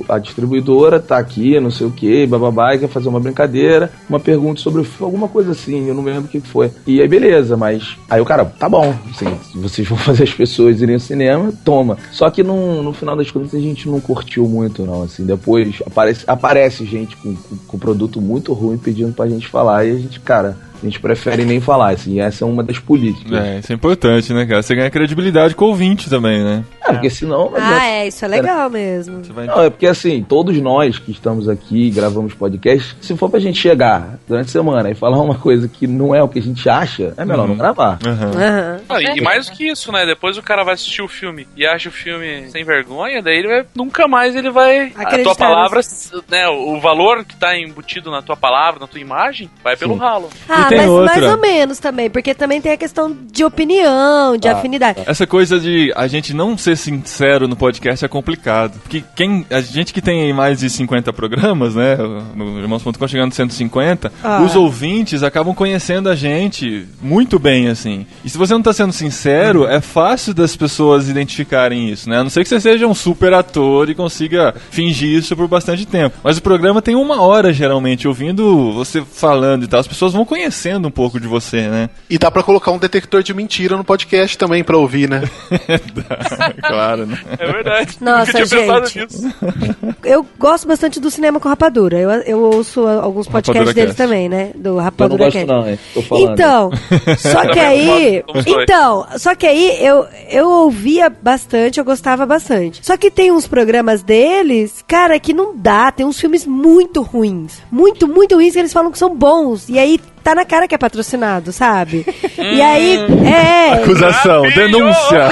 a distribuidora tá aqui, não sei o que, bababá, quer fazer uma brincadeira, uma pergunta sobre o filme, alguma coisa assim, eu não me lembro o que foi. E aí, beleza, mas aí o cara, tá bom, assim, vocês vão fazer as pessoas irem ao cinema, toma. Só que no final das contas a gente não curtiu muito, não, assim, depois aparece gente com produto muito ruim pedindo pra gente falar, e a gente, cara, a gente prefere nem falar, assim, essa é uma das políticas. Isso é importante, né, cara? Você ganha credibilidade com o ouvinte também, né? Porque senão... Isso é legal mesmo. Não, é porque assim, todos nós que estamos aqui, gravamos podcast, se for pra gente chegar durante a semana e falar uma coisa que não é o que a gente acha, é melhor não gravar. E mais do que isso, né? Depois o cara vai assistir o filme e acha o filme sem vergonha, daí nunca mais ele vai... A tua palavra, né? O valor que tá embutido na tua palavra, na tua imagem, vai pelo ralo. Mas mais ou menos também, porque também tem a questão de opinião, de afinidade. Essa coisa de a gente não ser sincero no podcast é complicado. Porque a gente que tem aí mais de 50 programas, né, no Irmãos.com chegando a 150, os ouvintes acabam conhecendo a gente muito bem, assim. E se você não tá sendo sincero, é fácil das pessoas identificarem isso, né? A não ser que você seja um super ator e consiga fingir isso por bastante tempo. Mas o programa tem 1 hora, geralmente, ouvindo você falando e tal. As pessoas vão conhecendo um pouco de você, né? E dá pra colocar um detector de mentira no podcast também pra ouvir, né? Claro, né? É verdade. Nossa, eu tinha pensado gente. nisso. Eu gosto bastante do Cinema com Rapadura. Eu ouço alguns podcasts Rapadura deles Cast. também, né? Do Eu não Rapadura gosto Cast. não, hein? Tô falando. Então, só que aí eu ouvia bastante, eu gostava bastante. Só que tem uns programas deles, cara, que não dá, tem uns filmes muito ruins. Muito, muito ruins que eles falam que são bons. E aí tá na cara que é patrocinado, sabe? E aí, Acusação, denúncia.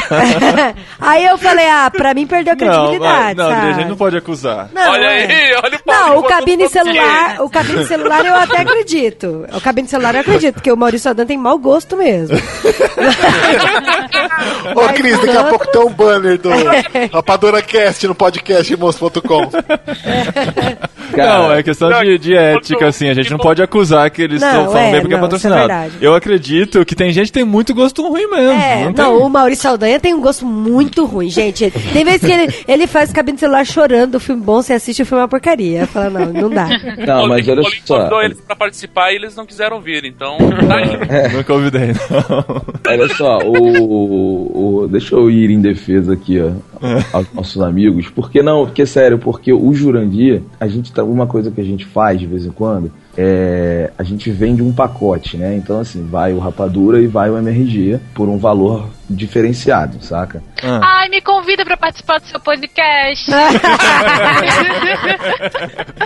Aí eu falei, pra mim perdeu a credibilidade, não, sabe? a gente não pode acusar. Não, Olha aí, olha o Não, o Paulo cabine botando celular, eu até acredito. O cabine celular eu acredito, porque o Maurício Adão tem mau gosto mesmo. Ô, Cris, daqui a pouco tem um banner do Rapadura Cast no podcast irmãos.com. Não, é questão de ética, assim, a gente não pode acusar que eles estão falando bem porque é não, patrocinado. isso é verdade. Eu acredito que tem gente que tem muito gosto ruim mesmo. Não, o Maurício Saldanha tem um gosto muito ruim, gente. Tem vezes que ele faz cabine de celular chorando do filme bom, você assiste o filme é uma porcaria. Fala, não dá. Não, mas olha Paulinho só. convidou eles pra participar e eles não quiseram vir, então tá aí. Não convidei, não. Olha só, deixa eu ir em defesa aqui, ó, aos nossos amigos. Porque não, porque sério, porque o Jurandir, uma coisa que a gente faz de vez em quando, a gente vende um pacote, né? Então assim, vai o Rapadura e vai o MRG por um valor diferenciado, saca? Ai, me convida pra participar do seu podcast.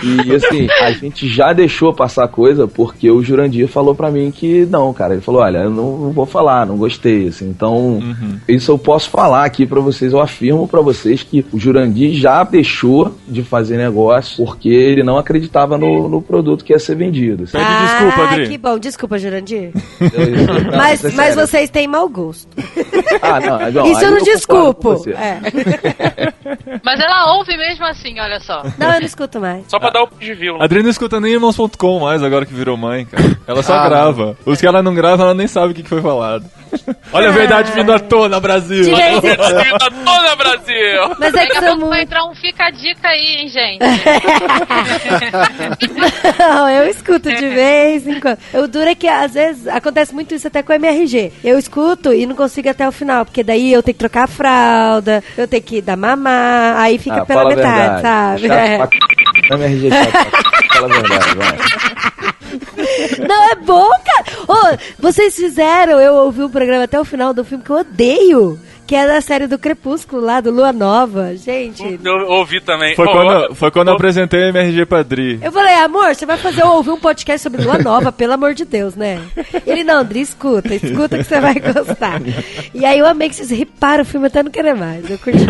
E assim, a gente já deixou passar coisa porque o Jurandir falou pra mim que não, cara. Ele falou, olha, eu não vou falar, não gostei, assim. Então, isso eu posso falar aqui pra vocês, eu afirmo pra vocês que o Jurandir já deixou de fazer negócio porque ele não acreditava no produto que ia ser vendido. Pede desculpa, Adri. Que bom, desculpa, Jurandir. Não, Mas vocês têm mau gosto. Não, isso eu não concordo com desculpo. você. Mas ela ouve mesmo assim, olha só. Não, eu não escuto mais. Só pra dar o de view. A Adri não escuta nem irmãos.com mais agora que virou mãe, cara. Ela só grava. Os que ela não grava, ela nem sabe o que foi falado. Olha a verdade vindo à tona, Brasil. Toda Brasil! Mas é que Daqui a pouco vai muito... entrar um fica a dica aí, hein, gente. Não, eu escuto de vez em quando. O duro é que às vezes acontece muito isso até com o MRG. Eu escuto e não consigo ir até o final, porque daí eu tenho que trocar a fralda, eu tenho que dar mamar, aí fica pela metade, sabe? MRG fala a verdade, vai. Não, é bom, cara. Vocês fizeram, eu ouvi um programa até o final do filme que eu odeio, que é da série do Crepúsculo lá, do Lua Nova. Gente, Eu ouvi também. Foi quando eu apresentei o MRG pra Adri. eu falei, amor, você vai ouvir um podcast sobre Lua Nova, pelo amor de Deus, né? Ele, não, André, escuta que você vai gostar. E aí eu amei que vocês riparam o filme até não querer mais. Eu curti.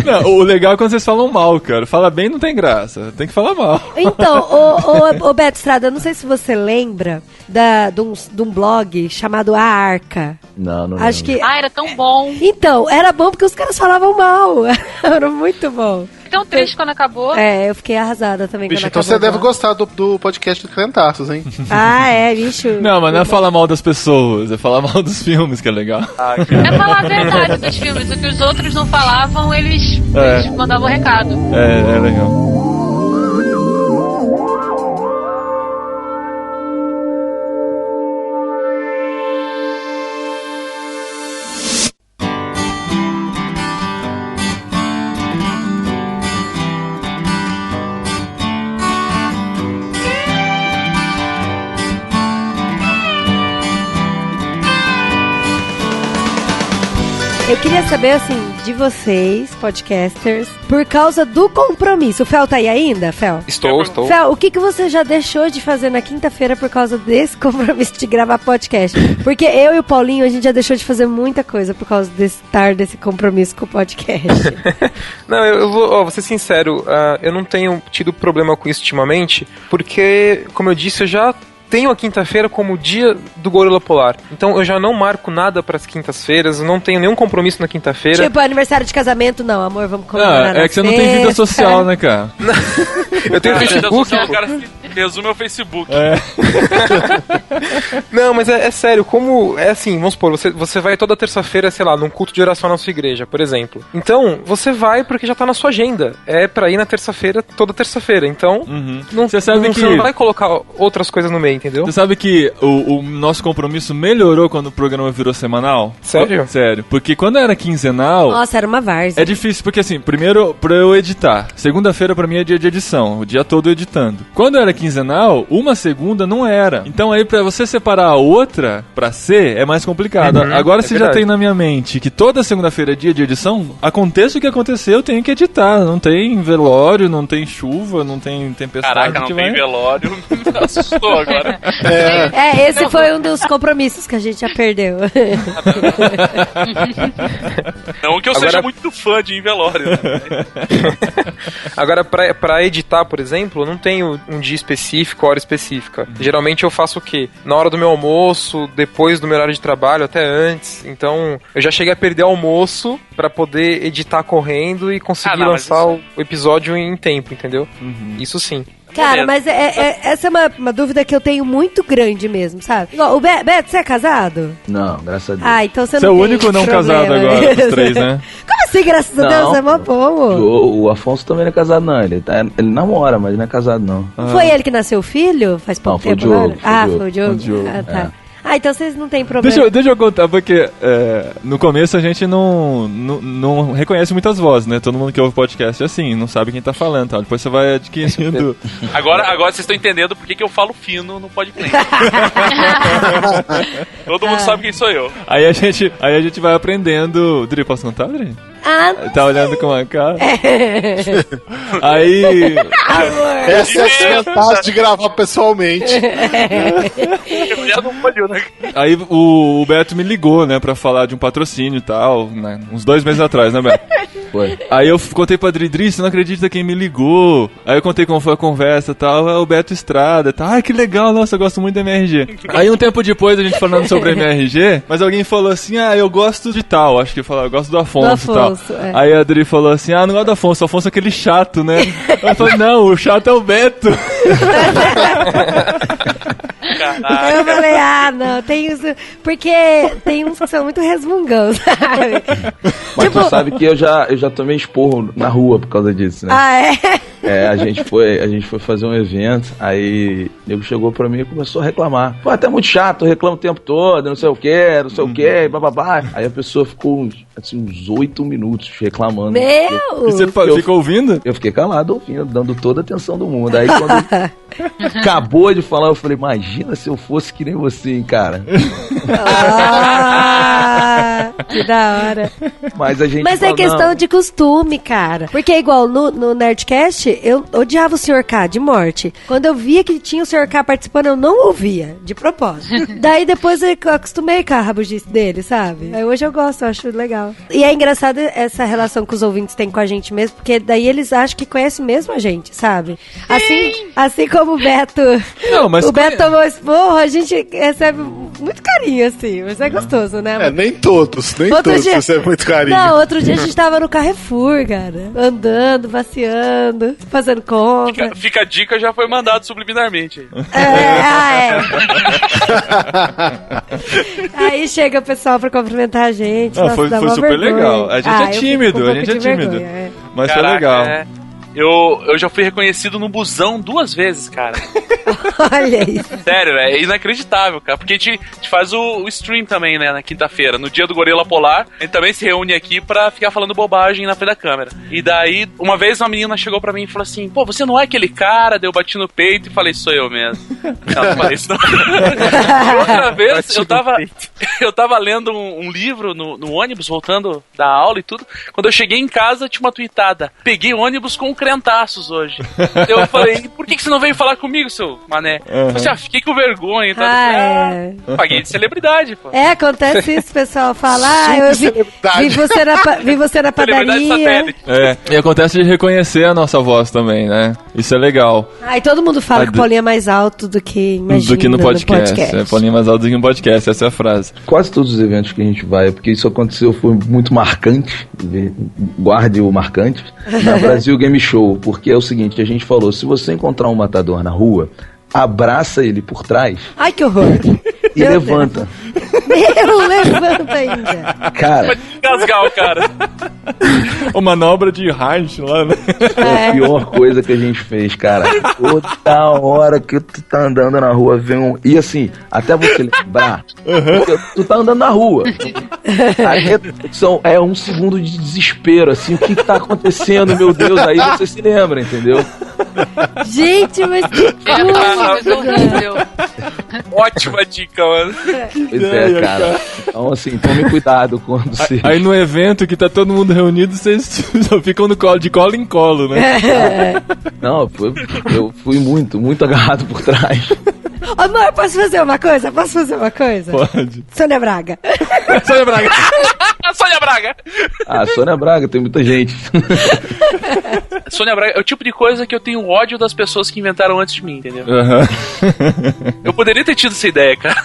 Não, o legal é quando vocês falam mal, cara. Fala bem não tem graça. Tem que falar mal. Então, ô Beto Estrada, eu não sei se você lembra de um blog chamado A Arca. Não Acho que... Ah, era tão bom. Então, era bom porque os caras falavam mal. Era muito bom. Tão triste quando acabou. É, eu fiquei arrasada também Bicho, quando então acabou. você deve gostar do podcast do Crentaços, hein? Ah, é, bicho. Não, mas não é falar mal das pessoas, é falar mal dos filmes que é legal. É falar a verdade dos filmes. O que os outros não falavam, eles mandavam recado. É legal. Eu queria saber, assim, de vocês, podcasters, por causa do compromisso. O Fel tá aí ainda, Fel? Estou. Fel, o que você já deixou de fazer na quinta-feira por causa desse compromisso de gravar podcast? Porque eu e o Paulinho, a gente já deixou de fazer muita coisa por causa desse compromisso com o podcast. Não, eu vou ser sincero, eu não tenho tido problema com isso ultimamente, porque, como eu disse, eu já tenho a quinta-feira como dia do Gorila Polar. Então eu já não marco nada pras quintas-feiras, eu não tenho nenhum compromisso na quinta-feira. Tipo, aniversário de casamento, não, amor, vamos comemorar. É que você não tem vida social, né, cara? Eu tenho Facebook. O cara resume o Facebook. Não, mas é sério, como é assim, vamos supor, você vai toda terça-feira, sei lá, num culto de oração na sua igreja, por exemplo. Então, você vai porque já tá na sua agenda. É pra ir na terça-feira, toda terça-feira. Então, você não vai colocar outras coisas no meio, entendeu? Você sabe que o nosso compromisso melhorou quando o programa virou semanal? Sério? Sério. Porque quando era quinzenal... Nossa, era uma várzea. É difícil, porque assim, primeiro, pra eu editar. Segunda-feira pra mim é dia de edição, o dia todo editando. Quando era quinzenal, uma segunda não era. Então aí pra você separar a outra pra ser, é mais complicado. Agora se já tem na minha mente que toda segunda-feira é dia de edição, aconteça o que acontecer, eu tenho que editar. Não tem velório, não tem chuva, não tem tempestade. Caraca, não tem velório. Me assustou agora. Esse foi um dos compromissos que a gente já perdeu. Não que eu seja muito fã de velório. Né? Agora, pra editar, por exemplo, eu não tenho um dia específico, hora específica. Geralmente eu faço o quê? Na hora do meu almoço, depois do meu horário de trabalho, até antes. Então, eu já cheguei a perder almoço pra poder editar correndo e conseguir lançar o episódio em tempo, entendeu? Isso sim. Cara, mas essa é uma dúvida que eu tenho muito grande mesmo, sabe? Igual, o Beto, você é casado? Não, graças a Deus. Ah, então você Você não é o tem único não problema. casado agora, dos três, né? Como assim, graças a Deus? É mó bom. O Afonso também não é casado, não. Ele namora, mas não é casado, não. Não foi ele que nasceu o filho? Faz pouco Não, foi o tempo Diogo, agora? foi o Foi o Diogo. Diogo. Ah, tá. Ah, então vocês não tem problema. Deixa eu contar, porque no começo a gente não reconhece muitas vozes, né? Todo mundo que ouve podcast é assim, não sabe quem tá falando, tá? Depois você vai adquirindo... Agora vocês estão entendendo por que eu falo fino no podcast. Todo mundo sabe quem sou eu. Aí a gente vai aprendendo... Dri, posso contar, Dri? Tá olhando com uma cara? Aí... Essa é a vantagem de gravar pessoalmente. Aí o Beto me ligou, né, pra falar de um patrocínio e tal, né, uns 2 meses atrás, né, Beto? Foi. Aí eu contei pra Dri, você não acredita quem me ligou? Aí eu contei como foi a conversa e tal, é o Beto Estrada e tal. Ai, que legal, nossa, eu gosto muito da MRG. Aí um tempo depois a gente falando sobre a MRG, mas alguém falou assim, eu gosto de tal, acho que falou, eu gosto do Afonso e tal. Aí a Dri falou assim, não gosto do Afonso, o Afonso é aquele chato, né? Eu falei, não, o chato é o Beto. Eu falei, não, tem isso. Porque tem uns que são muito resmungão, sabe? Mas tu sabe que eu já tomei esporro na rua por causa disso, né? A gente foi fazer um evento, aí o nego chegou pra mim e começou a reclamar. Pô, até muito chato, reclama o tempo todo, não sei o que, bababá. Aí a pessoa ficou uns 8 minutos reclamando. Meu! E você ficou ouvindo? Eu fiquei calado ouvindo, dando toda a atenção do mundo. Aí quando acabou de falar, eu falei, imagina se eu fosse que nem você, hein, cara. Que da hora. Mas é questão de costume, cara. Porque é igual no Nerdcast, eu odiava o Sr. K de morte. Quando eu via que tinha o Sr. K participando, eu não ouvia, de propósito. Daí depois eu acostumei com a rabugice dele, sabe? Aí hoje eu gosto, eu acho legal. E é engraçado essa relação que os ouvintes têm com a gente mesmo, porque daí eles acham que conhecem mesmo a gente, sabe? Assim como o Beto... Não, mas o Beto tomou esporro, a gente recebe muito carinho, assim. Mas é gostoso, né? Nem todos recebem muito carinho. Não, outro dia a gente tava no Carrefour, cara. Andando, passeando, fazendo compra. Fica a dica, já foi mandado subliminarmente. Aí chega o pessoal pra cumprimentar a gente. Foi super legal. A gente é tímido, Mas foi legal. Eu já fui reconhecido no busão 2 vezes, cara. Olha isso. Sério, é inacreditável, cara. Porque a gente faz o stream também, né, na quinta-feira. No dia do Gorila Polar, a gente também se reúne aqui pra ficar falando bobagem na frente da câmera. E daí, uma vez uma menina chegou pra mim e falou assim, pô, você não é aquele cara? Daí eu bati no peito e falei, sou eu mesmo. Não falei isso não. Outra vez, eu tava lendo um livro no ônibus, voltando da aula e tudo. Quando eu cheguei em casa, tinha uma tweetada. Peguei o ônibus com crentaços hoje. Eu falei, por que você não veio falar comigo, seu mané? Eu falei, fiquei com vergonha e tal. Paguei de celebridade, pô. Acontece isso, pessoal. Fala, eu vi você na padaria. E acontece de reconhecer a nossa voz também, né? Isso é legal. E todo mundo fala que o Paulinho é mais alto do que no podcast. Paulinho é mais alto do que no podcast, essa é a frase. Quase todos os eventos que a gente vai, porque isso aconteceu, foi muito marcante. Guarde o marcante. Na Brasil Game Show. Porque é o seguinte, a gente falou, se você encontrar um matador na rua, abraça ele por trás. Ai, que horror. E levanta. Levanta ainda. Cara. Vai desgasgar o cara. Manobra de Reich lá, né? É a pior coisa que a gente fez, cara. Toda hora que tu tá andando na rua, vem um... E assim, até você lembrar, tu tá andando na rua. É 1 segundo de desespero, assim, o que tá acontecendo, meu Deus? Aí você se lembra, entendeu? Gente, mas que coisa horrível. Ótima dica, mano. Pois é, cara. Então, assim, tome cuidado quando você... Aí no evento que tá todo mundo reunido, vocês só ficam de colo em colo, né? Não, eu fui muito agarrado por trás. Amor, posso fazer uma coisa? Pode. Sônia Braga. Sônia Braga. Sônia Braga, tem muita gente. Sônia Braga é o tipo de coisa que eu tenho ódio das pessoas que inventaram antes de mim, entendeu? Eu poderia ter tido essa ideia, cara.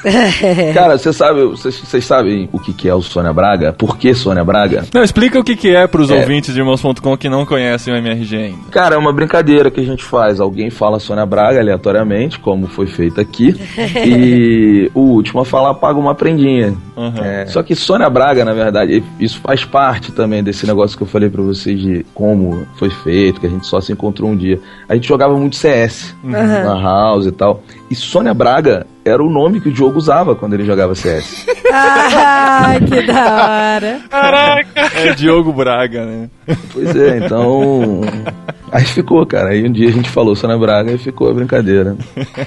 Cara, vocês sabem o que é o Sônia Braga? Por que Sônia Braga? Não, explica o que é pros ouvintes de Irmãos.com que não conhecem o MRG ainda. Cara, é uma brincadeira que a gente faz. Alguém fala Sônia Braga aleatoriamente, como foi feito aqui, e o último a falar paga uma prendinha. Só que Sônia Braga, na verdade, isso faz parte também desse negócio que eu falei pra vocês de como foi feito, que a gente só se encontrou um dia. A gente jogava muito CS na house e tal. E Sônia Braga era o nome que o Diogo usava quando ele jogava CS. Ai, que da hora. Caraca! É Diogo Braga, né? Pois é, então... Aí ficou, cara. Aí um dia a gente falou Sônia Braga e ficou a brincadeira.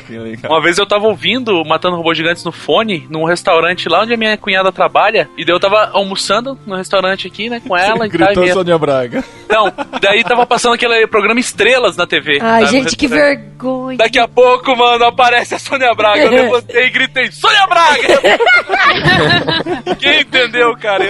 Que legal. Uma vez eu tava ouvindo Matando Robôs Gigantes no fone, num restaurante lá onde a minha cunhada trabalha, e daí eu tava almoçando no restaurante aqui, né, com ela. Gritou e tal, Sônia Braga. Não, daí tava passando aquele programa Estrelas na TV. Ai, tá, gente, que restaurante. vergonha. Daqui a pouco, mano, aparece a Sônia Braga. Eu levantei e gritei, Sônia Braga! Quem entendeu, cara?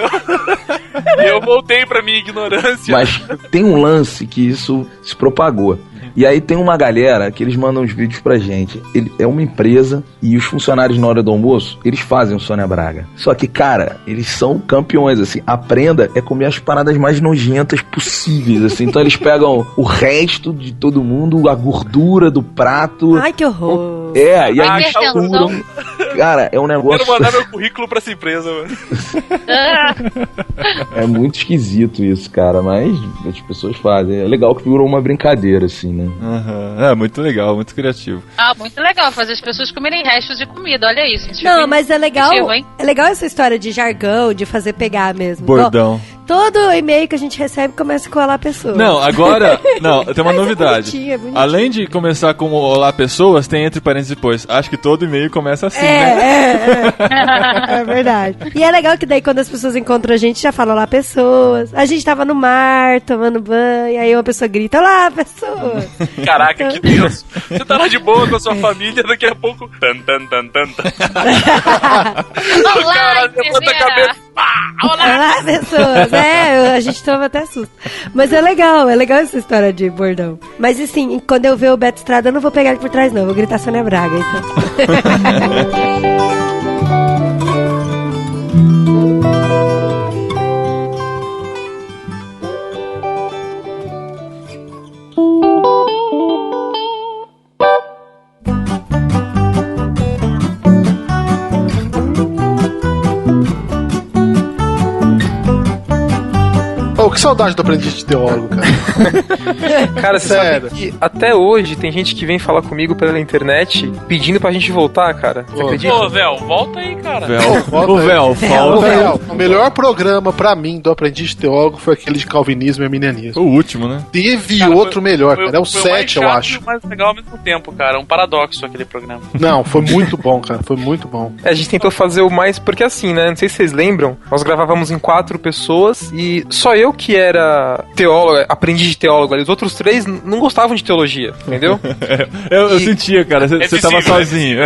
Eu voltei pra minha ignorância. Mas tem um lance que isso se propagou. E aí tem uma galera que eles mandam os vídeos pra gente. É uma empresa e os funcionários na hora do almoço, eles fazem o Sônia Braga. Só que, cara, eles são campeões, assim. A prenda é comer as paradas mais nojentas possíveis, assim. Então eles pegam o resto de todo mundo, a gordura do prato. Ai, que horror. É, e aí Hipertensão. misturam. Cara, é um negócio... Quero mandar meu currículo pra essa empresa, mano. É muito esquisito isso, cara, mas as pessoas fazem. É legal que virou uma brincadeira, assim, né? Uhum. É, muito legal, muito criativo. Ah, muito legal fazer as pessoas comerem restos de comida, olha isso. Gente. Não, mas é legal. Criativo, hein? É legal essa história de jargão, de fazer pegar mesmo. Bordão. Todo e-mail que a gente recebe começa com olá pessoas. Não, agora... Não, tem uma Mas é novidade. bonitinho, é bonitinho. Além de começar com olá pessoas, tem entre parênteses depois. Acho que todo e-mail começa assim, né? É verdade. E é legal que daí quando as pessoas encontram a gente, já falam olá pessoas. A gente tava no mar, tomando banho, aí uma pessoa grita, olá pessoas. Caraca, que Deus. Você tá lá de boa com a sua família, daqui a pouco... Tan, tan, tan, tan, tan. O Olá, cara levanta a enfermeira. cabeça... Pá, olá! Olá pessoas. A gente toma até susto. Mas é legal essa história de bordão. Mas assim, quando eu ver o Beto Estrada, eu não vou pegar ele por trás não, vou gritar Sônia Braga, então. Oh, que saudade do aprendiz de teólogo, cara. Cara, você Sério. sabe que até hoje tem gente que vem falar comigo pela internet pedindo pra gente voltar, cara. Você Ô, acredita? Ô, Véu, volta aí, cara. O véu, Ô, falta Fel, o melhor programa pra mim do aprendiz de teólogo foi aquele de calvinismo e arminianismo. o último, né? Teve Cara, outro melhor, Foi- cara. É o foi o mais 7, eu chato acho. e o mais legal ao mesmo tempo, cara. Um paradoxo aquele programa. Não, foi muito bom, cara. Foi muito bom. A gente tentou fazer o mais, porque assim, né? Não sei se vocês lembram, nós gravávamos em 4 pessoas e só eu que era teólogo, aprendiz de teólogo ali. Os outros 3 não gostavam de teologia, entendeu? Eu sentia, cara, você tava visível, sozinho,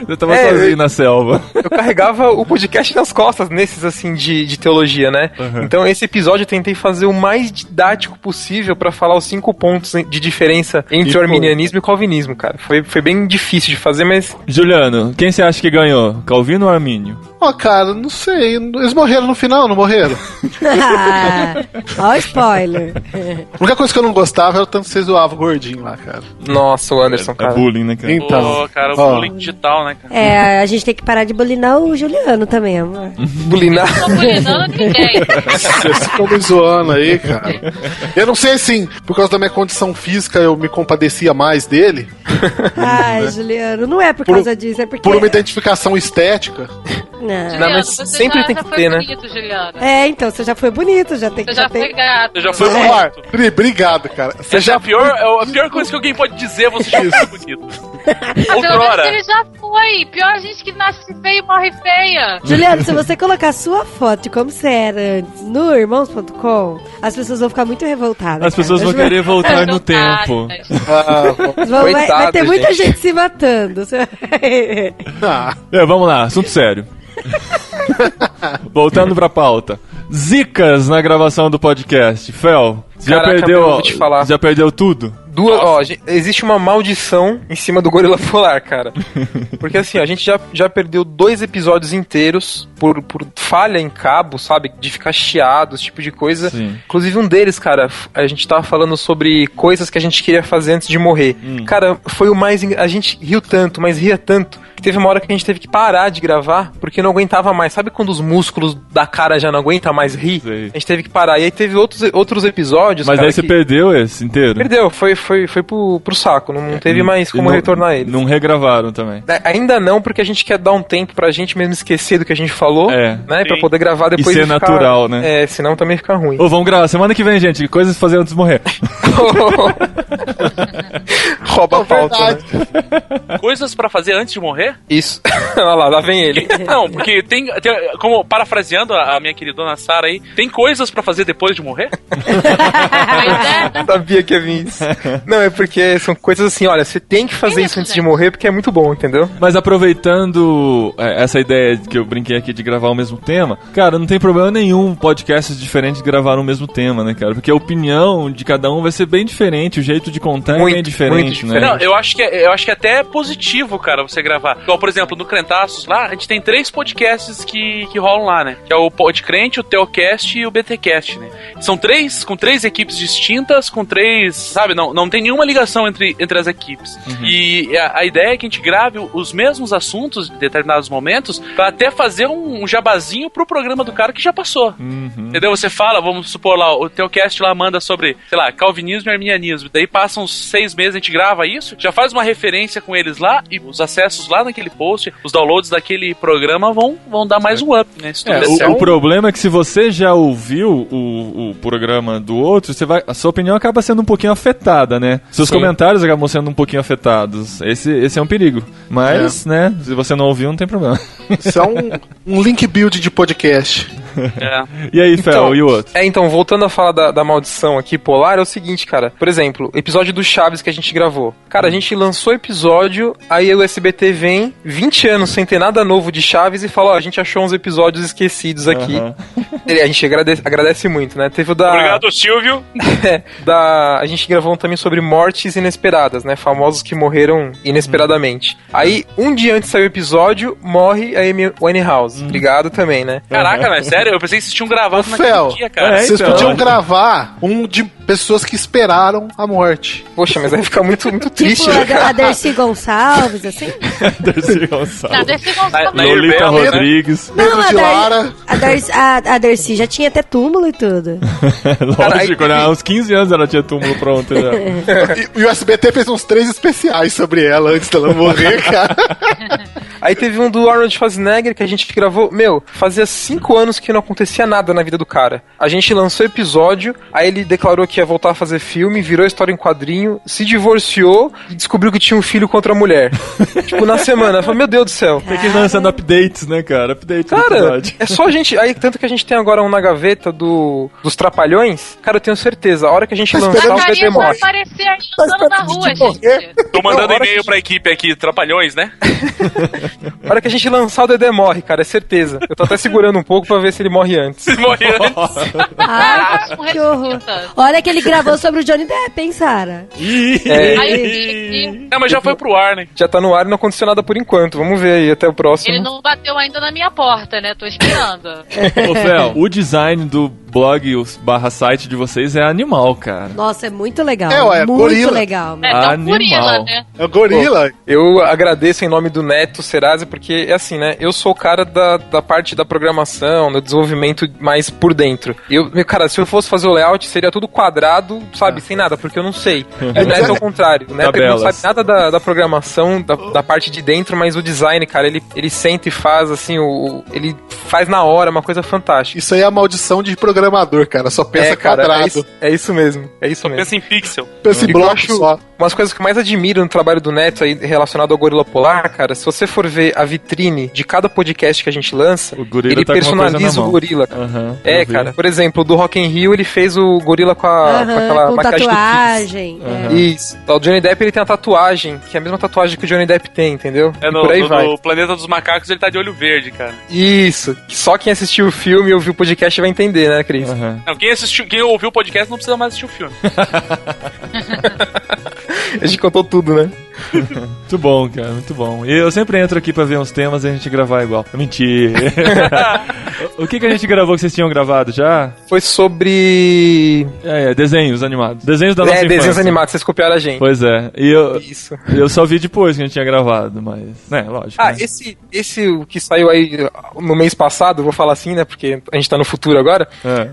Você tava É, sozinho na selva. Eu carregava o podcast nas costas nesses, assim, de teologia, né? Uhum. Então, esse episódio eu tentei fazer o mais didático possível pra falar os 5 pontos de diferença entre E o arminianismo e o calvinismo, cara. Foi bem difícil de fazer, mas... Juliano, quem você acha que ganhou? Calvino ou Armínio? Ó, cara, não sei. Eles morreram no final, não morreram? Ó, o spoiler. A única coisa que eu não gostava era o tanto que vocês zoavam o gordinho lá, cara. Nossa, o Anderson, É cara. bullying, né, cara? Então, Pô, cara, o ó. bullying digital, né, cara? É, a gente tem que parar de bulinar o Juliano também, amor. Bulinar. Não tô bulinando ninguém. Vocês ficam me zoando aí, cara. Eu não sei, assim, por causa da minha condição física, eu me compadecia mais dele. Ai, Juliano, não é por causa disso, é porque... Por uma identificação estética. Não. Não, mas Você sempre tem já que foi ter, né? bonito, Juliano. É, então, você já foi bonito, já tem que... Você já foi tem... gato. Você já foi Foi bonito. Obrigado, cara. Você Essa é a pior coisa que alguém pode dizer, você já foi bonito. Ah, pelo menos Outrora. ele já foi. Pior gente que nasce feia e morre feia. Juliano, se você colocar sua foto de como você era antes no irmãos.com, as pessoas vão ficar muito revoltadas. As pessoas vão querer voltar no tempo. Vai ter Coitado, muita gente. gente se matando. Você vai- Vamos lá, assunto sério. Voltando pra pauta. Zicas na gravação do podcast. Fel, você já Caraca, perdeu, meu, vou te falar. já perdeu tudo? Existe uma maldição em cima do Gorila Polar, cara. Porque assim, a gente já perdeu 2 episódios inteiros por falha em cabo, sabe? De ficar chiado, esse tipo de coisa. Sim. Inclusive um deles, cara, a gente tava falando sobre coisas que a gente queria fazer antes de morrer. Cara, foi o mais... A gente riu tanto, mas ria tanto, que teve uma hora que a gente teve que parar de gravar, porque não aguentava mais. Sabe quando os músculos da cara já não aguentam mais rir? Sei. A gente teve que parar. E aí teve outros episódios, Mas cara, daí você perdeu esse inteiro? Perdeu, foi pro saco. Não teve mais como retornar ele. Não regravaram também. Ainda não, porque a gente quer dar um tempo pra gente mesmo esquecer do que a gente falou, né? Sim. Pra poder gravar depois e ser natural, né? Senão também fica ruim. Vamos gravar semana que vem, gente. Coisas pra fazer antes de morrer. Rouba a pauta, né? Coisas pra fazer antes de morrer? Isso. Olha lá vem ele. Não, porque tem como parafraseando a minha queridona Sara aí, tem coisas pra fazer depois de morrer? Sabia que ia vir isso. Não, é porque são coisas assim, olha, você tem que fazer isso antes de morrer porque é muito bom, entendeu? Mas aproveitando essa ideia que eu brinquei aqui de gravar o mesmo tema, cara, não tem problema nenhum podcasts diferentes gravar o mesmo tema, né, cara? Porque a opinião de cada um vai ser bem diferente, o jeito de contar é bem diferente, né? Não, eu acho que até é positivo, cara, você gravar. Igual, por exemplo, no Crentaços lá, a gente tem 3 podcasts que rolam lá, né? Que é o Podcrente, o Teocast e o BTcast, né? São 3, com 3 equipes distintas, com 3, sabe? Não tem nenhuma ligação entre as equipes. Uhum. E a ideia é que a gente grave os mesmos assuntos em determinados momentos pra até fazer um jabazinho pro programa do cara que já passou. Uhum. Entendeu? Você fala, vamos supor lá, o Teocast lá manda sobre, sei lá, calvinismo e arminianismo. Daí passam uns 6 meses, a gente grava isso, já faz uma referência com eles lá e os acessos lá naquele post, os downloads daquele programa vão dar mais um up, né? O problema é que se você já ouviu o programa do outro, a sua opinião acaba sendo um pouquinho afetada, né? Seus comentários acabam sendo um pouquinho afetados. Esse é um perigo. Mas, né, se você não ouviu, não tem problema. Isso é um link build de podcast. E aí, Fel, e o outro? Então, voltando a falar da maldição aqui polar, é o seguinte, cara. Por exemplo, episódio do Chaves que a gente gravou. Cara, a gente lançou o episódio, aí o SBT vem 20 anos sem ter nada novo de Chaves e fala, a gente achou uns episódios esquecidos aqui. A gente agradece muito, né? Teve o da... Obrigado, Silvio. A gente gravou um também sobre mortes inesperadas, né? Famosos que morreram inesperadamente. Aí, um dia antes de sair o episódio, morre a Amy Winehouse. Obrigado também, né? Caraca, mas sério? Eu pensei que vocês tinham gravado naquele dia, cara. Vocês podiam gravar um de pessoas que esperaram a morte. Poxa, mas aí fica muito triste, tipo, né, cara? a Dercy Gonçalves, assim? Dercy Gonçalves. A Dercy Gonçalves. Lolita Rodrigues. Não, a Dercy já tinha até túmulo e tudo. Lógico, né? Há uns 15 anos ela tinha túmulo pronto já. E o SBT fez uns 3 especiais sobre ela antes dela morrer, cara. Aí teve um do Arnold Schwarzenegger que a gente gravou, fazia 5 anos que não acontecia nada na vida do cara. A gente lançou o episódio, aí ele declarou que ia voltar a fazer filme, virou história em quadrinho, se divorciou e descobriu que tinha um filho com outra mulher. Tipo, na semana. Eu falei, meu Deus do céu. Tem que ir lançando updates, né, cara? Updates do episódio. É só a gente... Aí, tanto que a gente tem agora um na gaveta dos Trapalhões, cara, eu tenho certeza, a hora que a gente lançar o Dedé morre. Aparecer aí andando na rua, gente. Tô mandando e-mail pra equipe aqui, Trapalhões, né? A hora que a gente lançar o Dedé morre, cara, é certeza. Eu tô até segurando um pouco pra ver se ele morre antes. Se morre antes. Que horror. Olha que ele gravou sobre o Johnny Depp, hein, Sara? Não, mas já foi pro ar, né? Já tá no ar e não aconteceu nada por enquanto. Vamos ver aí, até o próximo. Ele não bateu ainda na minha porta, né? Tô esperando. Ô, Fel, o design do blog /site de vocês é animal, cara. Nossa, é muito legal. É muito gorila. legal. É um gorila, né? É o gorila. Eu agradeço em nome do Neto Serasi, porque é assim, né? Eu sou o cara da parte da programação, do desenvolvimento mais por dentro. Cara, se eu fosse fazer o layout, seria tudo quadrado, sabe? Sem nada, porque eu não sei. E o Neto é o contrário. O Neto ele não sabe nada da programação, da parte de dentro, mas o design, cara, ele senta e faz, assim, ele faz na hora, uma coisa fantástica. Isso aí é a maldição de programador, cara. Só pensa quadrado. É isso mesmo. Pensa em pixel. Pensa em bloco só. Umas coisas que eu mais admiro no trabalho do Neto aí relacionado ao Gorila Polar, cara, se você for ver a vitrine de cada podcast que a gente lança, ele tá personaliza o gorila, cara. Cara. Por exemplo, do Rock in Rio ele fez o gorila com aquela maquiagem tatuagem. do Isso. O Johnny Depp ele tem a tatuagem, que é a mesma tatuagem que o Johnny Depp tem, entendeu? Por aí vai. No Planeta dos Macacos ele tá de olho verde, cara. Isso. Só quem assistiu o filme e ouviu o podcast vai entender, né, Cris? Não, quem ouviu o podcast não precisa mais assistir o filme. A gente contou tudo, né? Muito bom, cara, muito bom. E eu sempre entro aqui pra ver uns temas e a gente gravar igual. Mentira. O que a gente gravou que vocês tinham gravado já? Foi sobre... desenhos animados. Desenhos da nossa infância. Desenhos animados, vocês copiaram a gente. Pois é. E eu só vi depois que a gente tinha gravado, mas... lógico. Ah, né? Esse que saiu aí no mês passado, vou falar assim, né, porque a gente tá no futuro agora,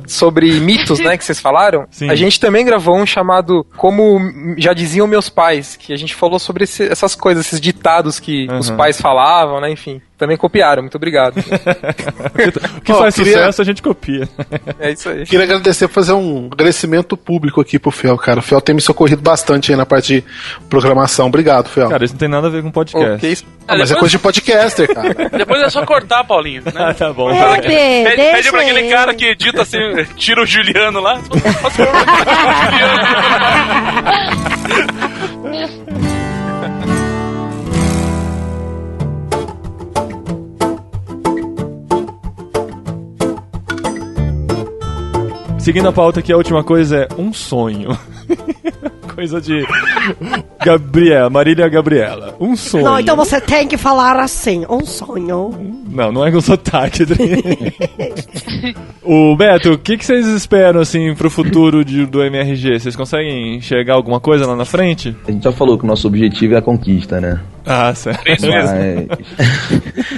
sobre mitos, né, que vocês falaram. Sim. A gente também gravou um chamado Como Já Diziam Meus Pais, que a gente falou sobre essas coisas, esses ditados que os pais falavam, né, enfim. Também copiaram, muito obrigado. O que faz sucesso a gente copia. É isso aí. Queria agradecer, fazer um agradecimento público aqui pro Fel, cara. O Fel tem me socorrido bastante aí na parte de programação. Obrigado, Fel. Cara, isso não tem nada a ver com podcast. Mas é coisa de podcaster, cara. Depois é só cortar, Paulinho, né? Tá bom. Pede pra aquele cara que edita assim, tira o Juliano lá. Seguindo a pauta aqui, a última coisa é um sonho. Coisa de Marília Gabriela. Um sonho. Não, então você tem que falar assim, um sonho. Não é com sotaque. O Beto, o que vocês esperam, assim, pro futuro do MRG? Vocês conseguem enxergar alguma coisa lá na frente? A gente já falou que o nosso objetivo é a conquista, né? Ah, certo. Isso mesmo.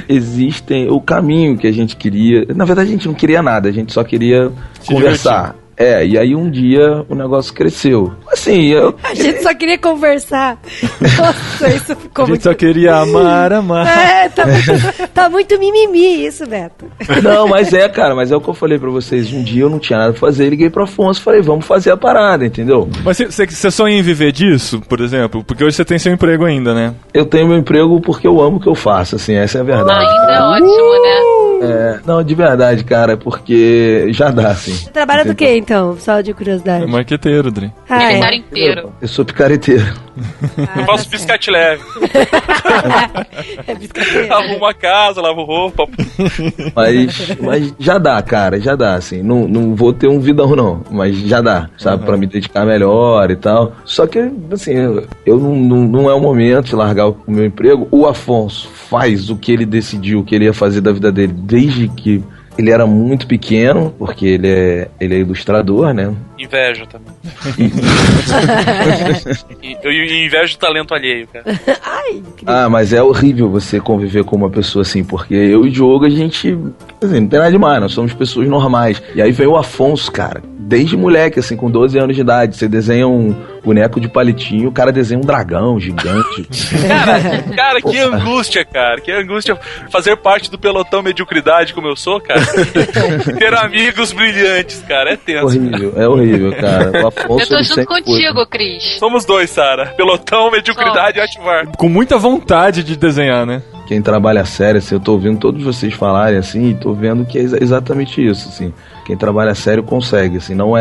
Existem o caminho que a gente queria. Na verdade, a gente não queria nada, a gente só queria conversar. E aí um dia o negócio cresceu. Assim, a gente só queria conversar. Nossa, isso ficou muito... A gente só queria amar. Tá muito mimimi isso, Beto. Não, mas cara, mas é o que eu falei pra vocês. Um dia eu não tinha nada pra fazer, liguei pro Afonso e falei, vamos fazer a parada, entendeu? Mas você sonha em viver disso, por exemplo? Porque hoje você tem seu emprego ainda, né? Eu tenho meu emprego porque eu amo o que eu faço, assim, essa é a verdade. Ainda é ótimo, né? Não, de verdade, cara, porque já dá, assim. Trabalha do que, então? Só de curiosidade. É marqueteiro, Dri. Inteiro. Eu sou picareteiro. Eu faço biscate leve. Arrumo a casa, lavo roupa. Mas já dá, cara, já dá, assim. Não vou ter um vidão, não, mas já dá, sabe? Pra me dedicar melhor e tal. Só que, assim, eu não é o momento de largar o meu emprego. O Afonso faz o que ele decidiu que ele ia fazer da vida dele desde que ele era muito pequeno, porque ele é ilustrador, né? Invejo também. Eu invejo o talento alheio, cara. Mas é horrível você conviver com uma pessoa assim, porque eu e o Diogo, a gente, assim, não tem nada demais, nós somos pessoas normais. E aí vem o Afonso, cara, desde moleque, assim, com 12 anos de idade, você desenha um boneco de palitinho, o cara desenha um dragão gigante. Cara, que angústia, cara. Que angústia fazer parte do pelotão mediocridade como eu sou, cara. Ter amigos brilhantes, cara. É tenso. Horrível, é horrível, cara. O Afonso, eu tô junto contigo, Cris. Somos dois, Sara. Pelotão, mediocridade e ativar. Com muita vontade de desenhar, né? Quem trabalha sério, assim, eu tô ouvindo todos vocês falarem, assim, e tô vendo que é exatamente isso, assim. Quem trabalha sério consegue, assim, não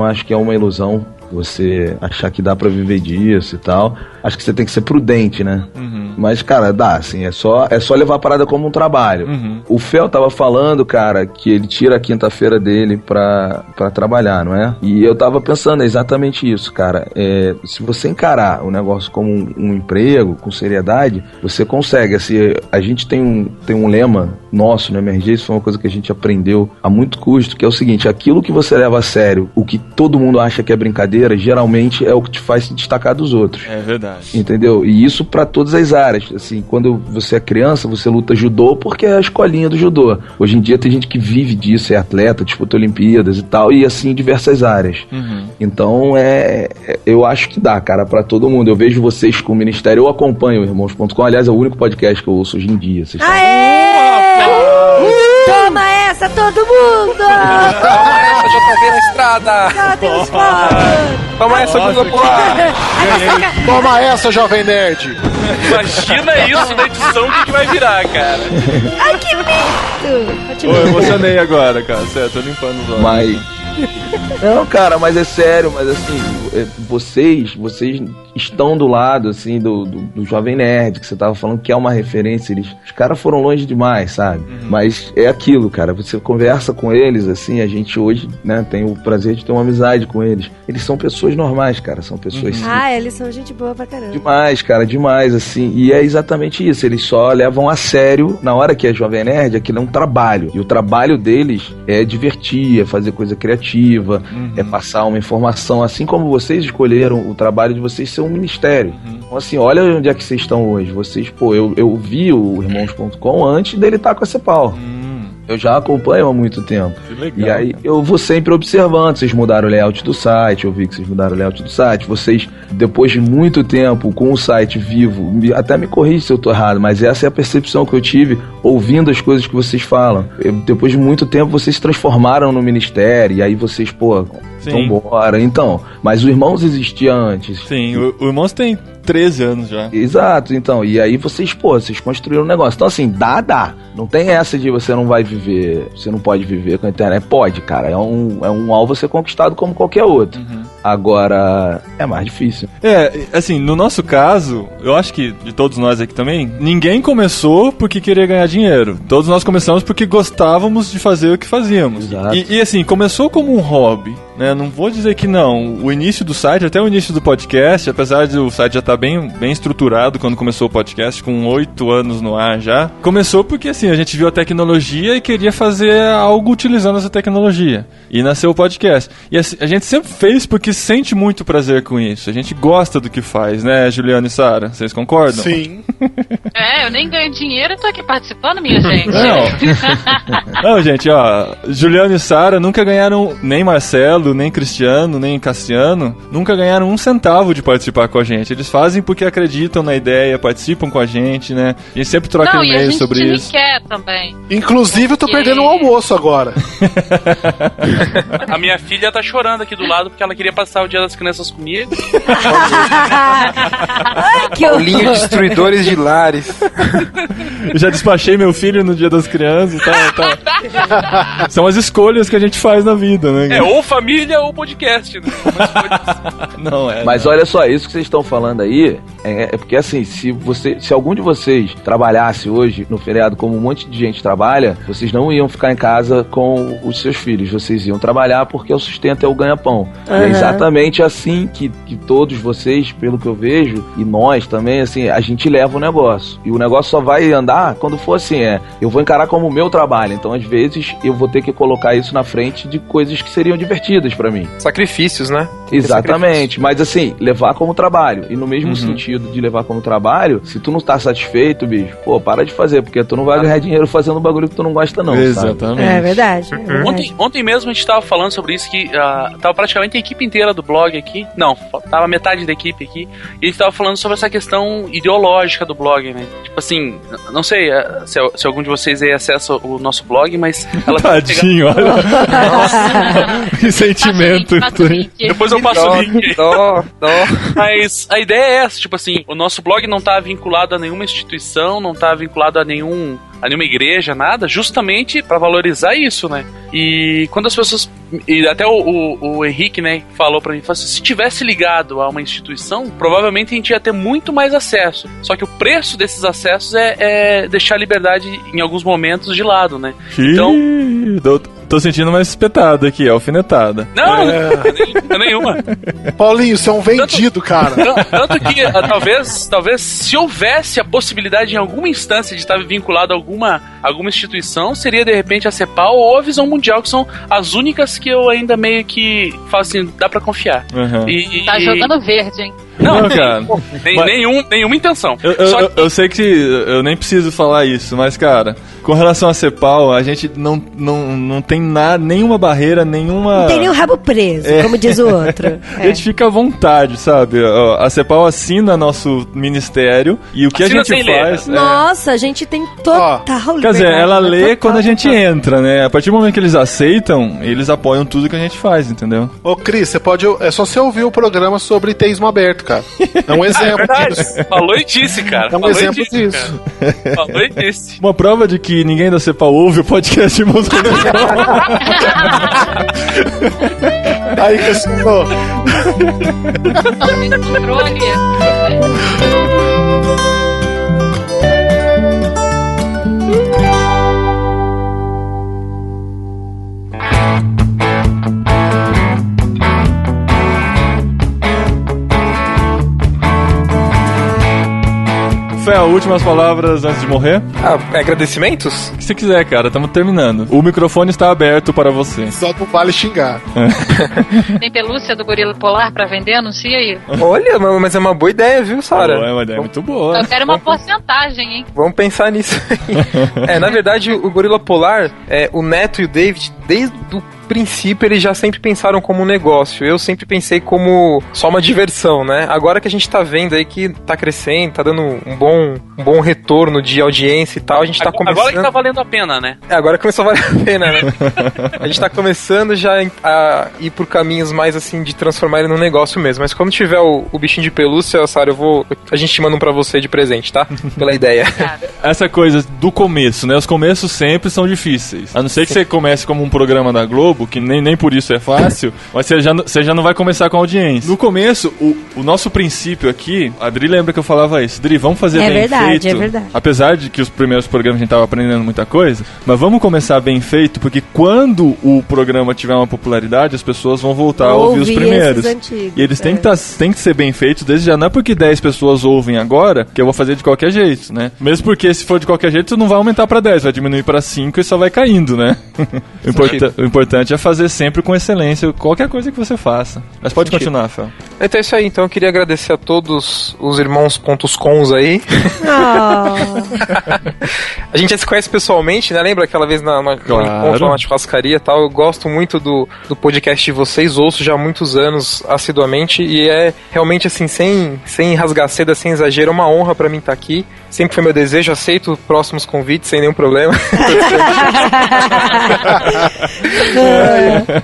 acho que é uma ilusão você achar que dá pra viver disso e tal. Acho que você tem que ser prudente, né? Uhum. Mas, cara, dá, assim, é só levar a parada como um trabalho. Uhum. O Fel tava falando, cara, que ele tira a quinta-feira dele pra trabalhar, não é? E eu tava pensando exatamente isso, cara. Se você encarar o negócio como um emprego, com seriedade, você consegue. Assim, a gente tem um lema nosso no MRG, isso foi uma coisa que a gente aprendeu a muito custo, que é o seguinte: aquilo que você leva a sério, o que todo mundo acha que é brincadeira, geralmente é o que te faz se destacar dos outros. É verdade. Entendeu? E isso pra todas as áreas. Assim, quando você é criança, você luta judô porque é a escolinha do judô. Hoje em dia tem gente que vive disso, é atleta, disputa Olimpíadas e tal, e assim em diversas áreas. Uhum. Então, eu acho que dá, cara, pra todo mundo. Eu vejo vocês com o Ministério, eu acompanho o Irmãos.com, aliás, é o único podcast que eu ouço hoje em dia. Vocês Toma essa, todo mundo! Toma essa, JV na estrada! Cadê os fãs? Toma essa, Guga Polar! Toma essa, Jovem Nerd! Imagina isso na edição, o que vai virar, cara? Ai, que lindo! Eu emocionei agora, cara. Certo, tô limpando os olhos. Não, cara, mas é sério, mas assim, vocês estão do lado, assim, do Jovem Nerd, que você tava falando que é uma referência, os caras foram longe demais, sabe? Mas é aquilo, cara, você conversa com eles, assim, a gente hoje, né, tem o prazer de ter uma amizade com eles. Eles são pessoas normais, cara, são pessoas simples. Eles são gente boa pra caramba. Demais, cara, demais, assim, e é exatamente isso, eles só levam a sério, na hora que é Jovem Nerd, aquilo é um trabalho, e o trabalho deles é divertir, é fazer coisa criativa, é passar uma informação, assim como vocês escolheram o trabalho de vocês ser um ministério. Então, assim, olha onde é que vocês estão hoje. Vocês, pô, eu vi o Irmãos.com antes dele estar com a Cepal. Eu já acompanho há muito tempo. Que legal, e aí eu vou sempre observando. Vocês mudaram o layout do site, eu vi que vocês mudaram o layout do site. Vocês, depois de muito tempo com o site vivo, até me corrige se eu tô errado, mas essa é a percepção que eu tive ouvindo as coisas que vocês falam. Depois de muito tempo, vocês se transformaram no ministério, e aí vocês, pô, vambora. Então, mas o Irmãos existia antes. Sim, o Irmãos tem 13 anos já. Exato, então, e aí vocês construíram um negócio. Então, assim, dá. Não tem essa de você não vai viver, você não pode viver com a internet. Pode, cara, é um alvo a ser conquistado como qualquer outro. Agora, é mais difícil. Assim, no nosso caso, eu acho que de todos nós aqui também, ninguém começou porque queria ganhar dinheiro. Todos nós começamos porque gostávamos de fazer o que fazíamos. Exato. E assim, começou como um hobby, né? Não vou dizer que não. O início do site, até o início do podcast, apesar de o site já estar bem estruturado quando começou o podcast, com 8 anos no ar já, começou porque assim, a gente viu a tecnologia e queria fazer algo utilizando essa tecnologia. E nasceu o podcast. E assim, a gente sempre fez porque sente muito prazer com isso. A gente gosta do que faz, né, Juliana e Sara? Vocês concordam? Sim. Eu nem ganho dinheiro e tô aqui participando, minha gente. Não, gente, ó, Juliana e Sara nunca ganharam, nem Marcelo, nem Cristiano, nem Cassiano, nunca ganharam um centavo de participar com a gente. Eles fazem porque acreditam na ideia, participam com a gente, né? A gente sempre troca e-mails sobre isso. Quer também. Inclusive, eu tô perdendo um almoço agora. A minha filha tá chorando aqui do lado porque ela queria passar o Dia das Crianças comigo. Ai, que Paulinho, destruidores de lares. Eu já despachei meu filho no Dia das Crianças, tá. São as escolhas que a gente faz na vida, né? Ou família ou podcast, né? Não é. Mas olha só, isso que vocês estão falando aí é porque assim, se algum de vocês trabalhasse hoje no feriado como um monte de gente trabalha, vocês não iam ficar em casa com os seus filhos, vocês iam trabalhar porque o sustento é o ganha-pão. E é exatamente assim que todos vocês, pelo que eu vejo, e nós também, assim, a gente leva o negócio. E o negócio só vai andar quando for assim, eu vou encarar como o meu trabalho. Então, às vezes, eu vou ter que colocar isso na frente de coisas que seriam divertidas pra mim. Sacrifícios, né? Exatamente, mas assim, levar como trabalho. E no mesmo sentido de levar como trabalho, se tu não tá satisfeito, bicho, pô, para de fazer, porque tu não vai ganhar dinheiro fazendo um bagulho que tu não gosta não, Exatamente. sabe? É verdade. Ontem mesmo a gente tava falando sobre isso, que tava praticamente a equipe inteira do blog aqui, não, tava metade da equipe aqui, e a gente tava falando sobre essa questão ideológica do blog, né? Tipo assim, não sei se algum de vocês aí acessa o nosso blog, mas ela Tadinho, olha. Que sentimento. Depois eu passo o link. Mas a ideia é essa, tipo assim, o nosso blog não tá vinculado a nenhuma instituição, não tá vinculado a nenhuma igreja, nada, justamente pra valorizar isso, né? E quando as pessoas... E até o Henrique, né, falou pra mim, falou assim, se tivesse ligado a uma instituição, provavelmente a gente ia ter muito mais acesso. Só que o preço desses acessos é deixar a liberdade, em alguns momentos, de lado, né? Então... Tô sentindo uma espetada aqui, alfinetada. Não, nenhuma. Paulinho, você é um vendido, cara. Tanto que, talvez, se houvesse a possibilidade em alguma instância de estar vinculado a alguma instituição, seria, de repente, a CEPAL ou a Visão Mundial, que são as únicas que eu ainda meio que falo assim, dá pra confiar. Tá jogando verde, hein? Não, cara. Nenhuma intenção. Eu sei que eu nem preciso falar isso, mas, cara, com relação a CEPAL, a gente não tem nada, nenhuma barreira, nenhuma... Não tem nenhum rabo preso, como diz o outro. A gente fica à vontade, sabe? A CEPAL assina nosso ministério e o que assina a gente faz... Nossa, a gente tem total liberdade. Quer dizer, ela lê quando a gente entra, né? A partir do momento que eles aceitam, eles apoiam tudo que a gente faz, entendeu? Ô, Cris, você pode... É só você ouvir o programa sobre teísmo aberto, cara. É um Ah, é exemplo verdade. disso. Falou e disse, cara. É um Falou e exemplo disse, disso. cara. Falou e disse. Uma prova de que ninguém da Cepa ouve o podcast de música. Aí, Cassino. Controle. Fel, últimas palavras antes de morrer? Agradecimentos? O que você quiser, cara, estamos terminando. O microfone está aberto para você. Só não vale xingar. Tem pelúcia do gorila polar pra vender? Anuncia aí. Olha, mas é uma boa ideia, viu, Sara? É uma ideia muito boa. Eu quero uma porcentagem, hein? Vamos pensar nisso. Na verdade, o gorila polar, o Neto e o David, desde o princípio, eles já sempre pensaram como um negócio. Eu sempre pensei como só uma diversão, né? Agora que a gente tá vendo aí que tá crescendo, tá dando um bom retorno de audiência e tal, a gente tá começando... Agora que tá valendo a pena, né? Agora começou a valer a pena, né? A gente tá começando já a ir por caminhos mais assim de transformar ele num negócio mesmo. Mas quando tiver o bichinho de pelúcia, Sara, a gente te manda um pra você de presente, tá? Pela ideia. Essa coisa do começo, né? Os começos sempre são difíceis. A não ser que você comece como um programa da Globo, que nem por isso é fácil, mas você já não vai começar com audiência. No começo, o nosso princípio aqui, a Dri lembra que eu falava isso. Dri, vamos fazer bem feito. É verdade. Apesar de que os primeiros programas a gente tava aprendendo muita coisa, mas vamos começar bem feito, porque quando o programa tiver uma popularidade, as pessoas vão voltar a ouvir os primeiros. Antigos, e eles têm que ser bem feitos desde já. Não é porque 10 pessoas ouvem agora que eu vou fazer de qualquer jeito, né? Mesmo porque se for de qualquer jeito, não vai aumentar pra 10, vai diminuir pra 5 e só vai caindo, né? O importante é fazer sempre com excelência qualquer coisa que você faça. Mas pode continuar, Fel. Então é isso aí. Então eu queria agradecer a todos os irmãos.cons aí. A gente já se conhece pessoalmente, né? Lembra aquela vez na churrascaria e tal? Eu gosto muito do podcast de vocês, ouço já há muitos anos assiduamente e é realmente assim, sem rasgar seda, sem exagero, é uma honra pra mim estar aqui. Sempre foi meu desejo, aceito próximos convites sem nenhum problema.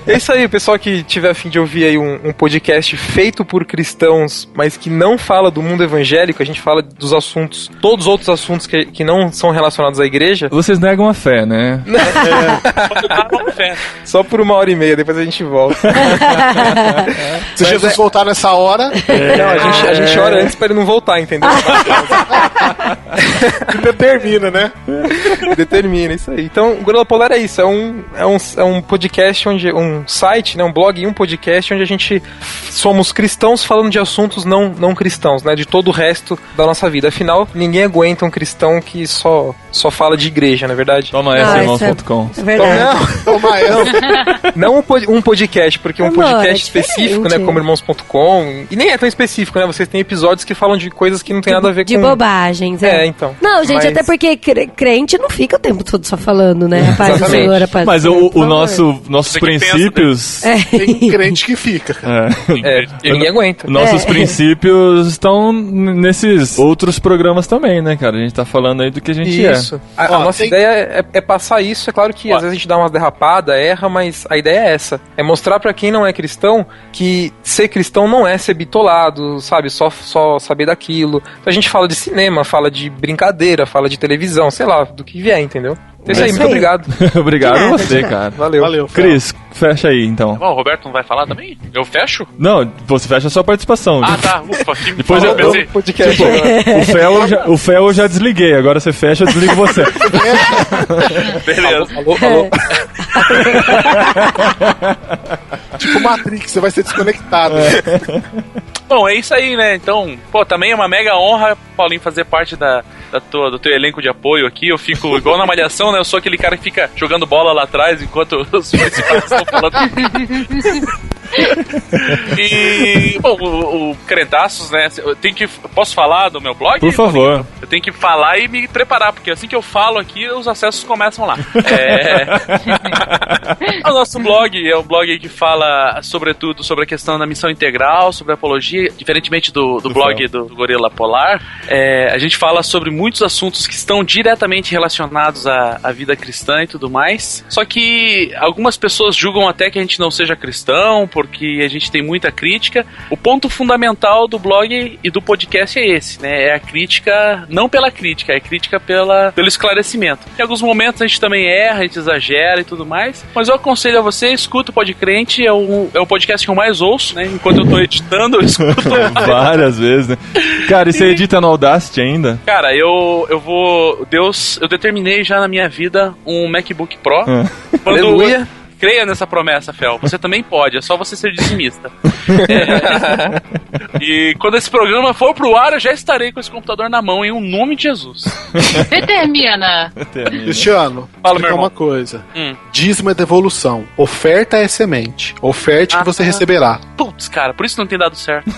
É isso aí, o pessoal que tiver a fim de ouvir aí um podcast feito por cristãos, mas que não fala do mundo evangélico, a gente fala dos assuntos, todos os outros assuntos que não são relacionados à igreja. Vocês negam a fé, né? Só por 1h30, depois a gente volta. Se Jesus voltar nessa hora... Não, a gente ora antes pra ele não voltar, entendeu? Determina, né? Determina, isso aí. Então, o Gorila Polar é isso, é um podcast, um site, né, um blog e um podcast onde a gente somos cristãos falando de assuntos não cristãos, né, de todo o resto da nossa vida. Afinal, ninguém aguenta um cristão que só fala de igreja, não é verdade? Toma essa, irmãos.com. É verdade. Toma essa. Não um podcast, porque um podcast específico, né, como irmãos.com, e nem é tão específico, né, vocês têm episódios que falam de coisas que não tem nada a ver com... De bobagens, então. Não, gente, até porque crente não fica o tempo todo só falando, né? A paz do Senhor, a paz do Mas Senhor, nossos princípios... Tem crente que fica. Ninguém aguenta. Nossos princípios estão nesses outros programas também, né, cara? A gente tá falando aí do que a gente Isso. A nossa ideia é passar isso. É claro que às vezes a gente dá umas derrapadas, erra, mas a ideia é essa. É mostrar pra quem não é cristão que ser cristão não é ser bitolado, sabe? Só saber daquilo. Então a gente fala de cinema, fala de brincadeira, fala de televisão, sei lá, do que vier, entendeu? É isso aí, muito obrigado. Obrigado a você, cara. Valeu. Cris, fecha aí, então. Bom, o Roberto não vai falar também? Eu fecho? Não, você fecha a sua participação. Tá. Ufa, Depois eu pensei. Podcast o Fel eu já desliguei, agora você fecha, eu desligo você. Beleza. Falou. Tipo Matrix, você vai ser desconectado. Bom, é isso aí, né? Então, também é uma mega honra, Paulinho, fazer parte do teu elenco de apoio aqui. Eu fico igual na Malhação, né? Eu sou aquele cara que fica jogando bola lá atrás enquanto os principais estão falando. E, bom, o Crentaços, né? Posso falar do meu blog? Por favor. Eu tenho que falar e me preparar, porque assim que eu falo aqui, os acessos começam lá. O nosso blog é um blog que fala, sobretudo, sobre a questão da missão integral, sobre a apologia, diferentemente do blog do Gorila Polar. A gente fala sobre muitos assuntos que estão diretamente relacionados à vida cristã e tudo mais. Só que algumas pessoas julgam até que a gente não seja cristão, porque a gente tem muita crítica. O ponto fundamental do blog e do podcast é esse, né? É a crítica, não pela crítica, é a crítica pelo esclarecimento. Em alguns momentos a gente também erra, a gente exagera e tudo mais, mas eu aconselho a você, escuta o Podcrente, é o podcast que eu mais ouço, né? Enquanto eu tô editando, eu escuto várias vezes, né? Cara, e você edita no Audacity ainda? Cara, eu determinei já na minha vida um MacBook Pro. Aleluia. Creia nessa promessa, Fel. Você também pode, é só você ser dizimista. E quando esse programa for pro ar, eu já estarei com esse computador na mão, em um nome de Jesus. Determina. Cristiano, Fala, meu irmão. uma coisa. Dízimo é devolução. Oferta é semente. Oferte que você receberá. Putz, cara, por isso não tem dado certo.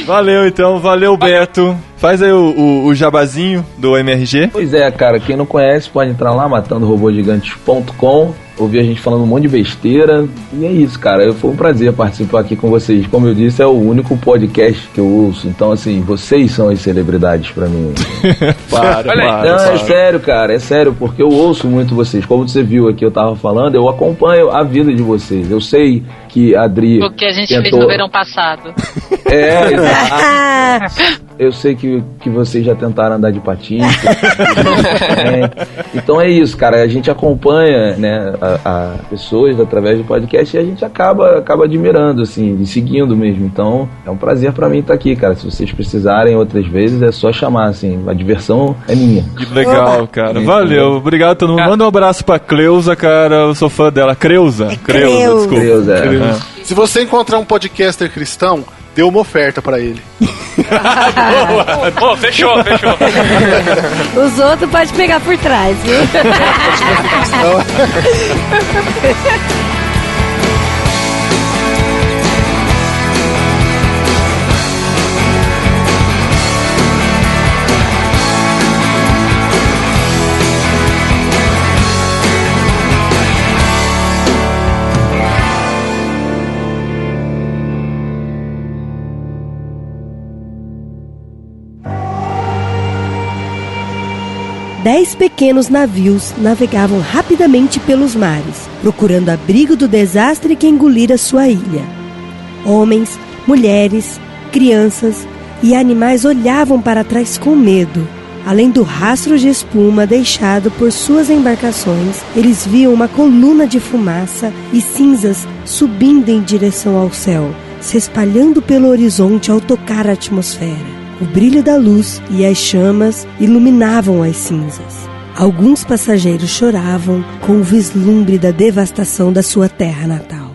Valeu, então. Valeu, Beto. Faz aí o jabazinho do MRG. Pois é, cara, quem não conhece pode entrar lá, matandorobogigantes.com, ouvir a gente falando um monte de besteira. E é isso, cara. Foi um prazer participar aqui com vocês. Como eu disse, é o único podcast que eu ouço. Então, assim, vocês são as celebridades pra mim. É sério, cara. É sério, porque eu ouço muito vocês. Como você viu aqui, eu tava falando, eu acompanho a vida de vocês. Eu sei que a Adri... O que a gente fez no verão passado. É, exato. Eu sei que vocês já tentaram andar de patins. Então é isso, cara. A gente acompanha, né, a pessoas através do podcast e a gente acaba admirando, assim, e seguindo mesmo. Então é um prazer pra mim estar aqui, cara. Se vocês precisarem outras vezes, é só chamar, assim. A diversão é minha. Que legal, cara. Valeu. Obrigado a todo mundo. Manda um abraço pra Cleusa, cara. Eu sou fã dela. Creuza, desculpa. Creuza. Se você encontrar um podcaster cristão, dê uma oferta pra ele. Pô, fechou. Os outros pode pegar por trás, viu? Dez pequenos navios navegavam rapidamente pelos mares, procurando abrigo do desastre que engolira sua ilha. Homens, mulheres, crianças e animais olhavam para trás com medo. Além do rastro de espuma deixado por suas embarcações, eles viam uma coluna de fumaça e cinzas subindo em direção ao céu, se espalhando pelo horizonte ao tocar a atmosfera. O brilho da luz e as chamas iluminavam as cinzas. Alguns passageiros choravam com o vislumbre da devastação da sua terra natal.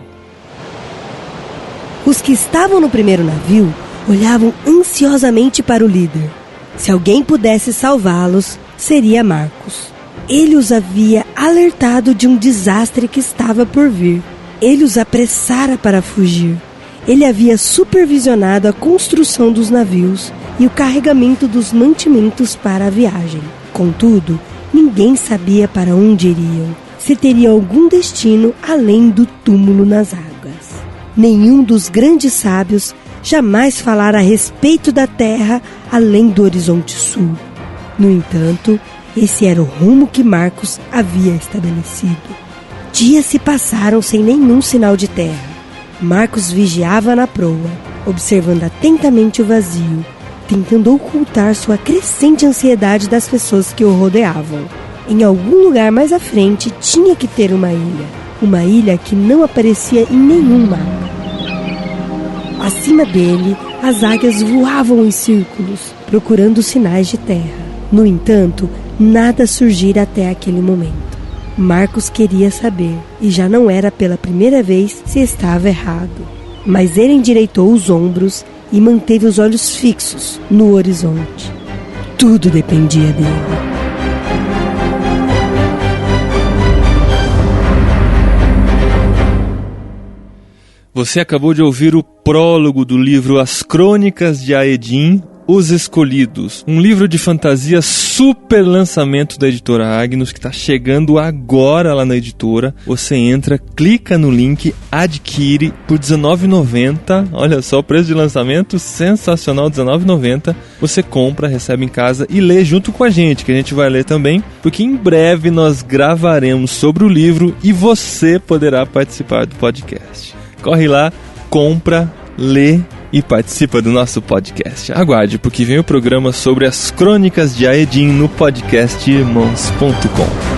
Os que estavam no primeiro navio olhavam ansiosamente para o líder. Se alguém pudesse salvá-los, seria Marcos. Ele os havia alertado de um desastre que estava por vir. Ele os apressara para fugir. Ele havia supervisionado a construção dos navios e o carregamento dos mantimentos para a viagem. Contudo, ninguém sabia para onde iriam, se teriam algum destino além do túmulo nas águas. Nenhum dos grandes sábios jamais falara a respeito da terra além do horizonte sul. No entanto, esse era o rumo que Marcos havia estabelecido. Dias se passaram sem nenhum sinal de terra. Marcos vigiava na proa, observando atentamente o vazio, tentando ocultar sua crescente ansiedade das pessoas que o rodeavam. Em algum lugar mais à frente tinha que ter uma ilha que não aparecia em nenhum mapa. Acima dele, as águias voavam em círculos, procurando sinais de terra. No entanto, nada surgira até aquele momento. Marcos queria saber, e já não era pela primeira vez, se estava errado. Mas ele endireitou os ombros e manteve os olhos fixos no horizonte. Tudo dependia dele. Você acabou de ouvir o prólogo do livro As Crônicas de Aedim, Os Escolhidos, um livro de fantasia super lançamento da editora Agnus, que está chegando agora lá na editora. Você entra, clica no link, adquire por R$19,90. Olha só, o preço de lançamento sensacional, R$19,90. Você compra, recebe em casa e lê junto com a gente, que a gente vai ler também, porque em breve nós gravaremos sobre o livro e você poderá participar do podcast. Corre lá, compra, lê e participa do nosso podcast. Aguarde, porque vem o programa sobre as crônicas de Aedin no podcast Irmãos.com.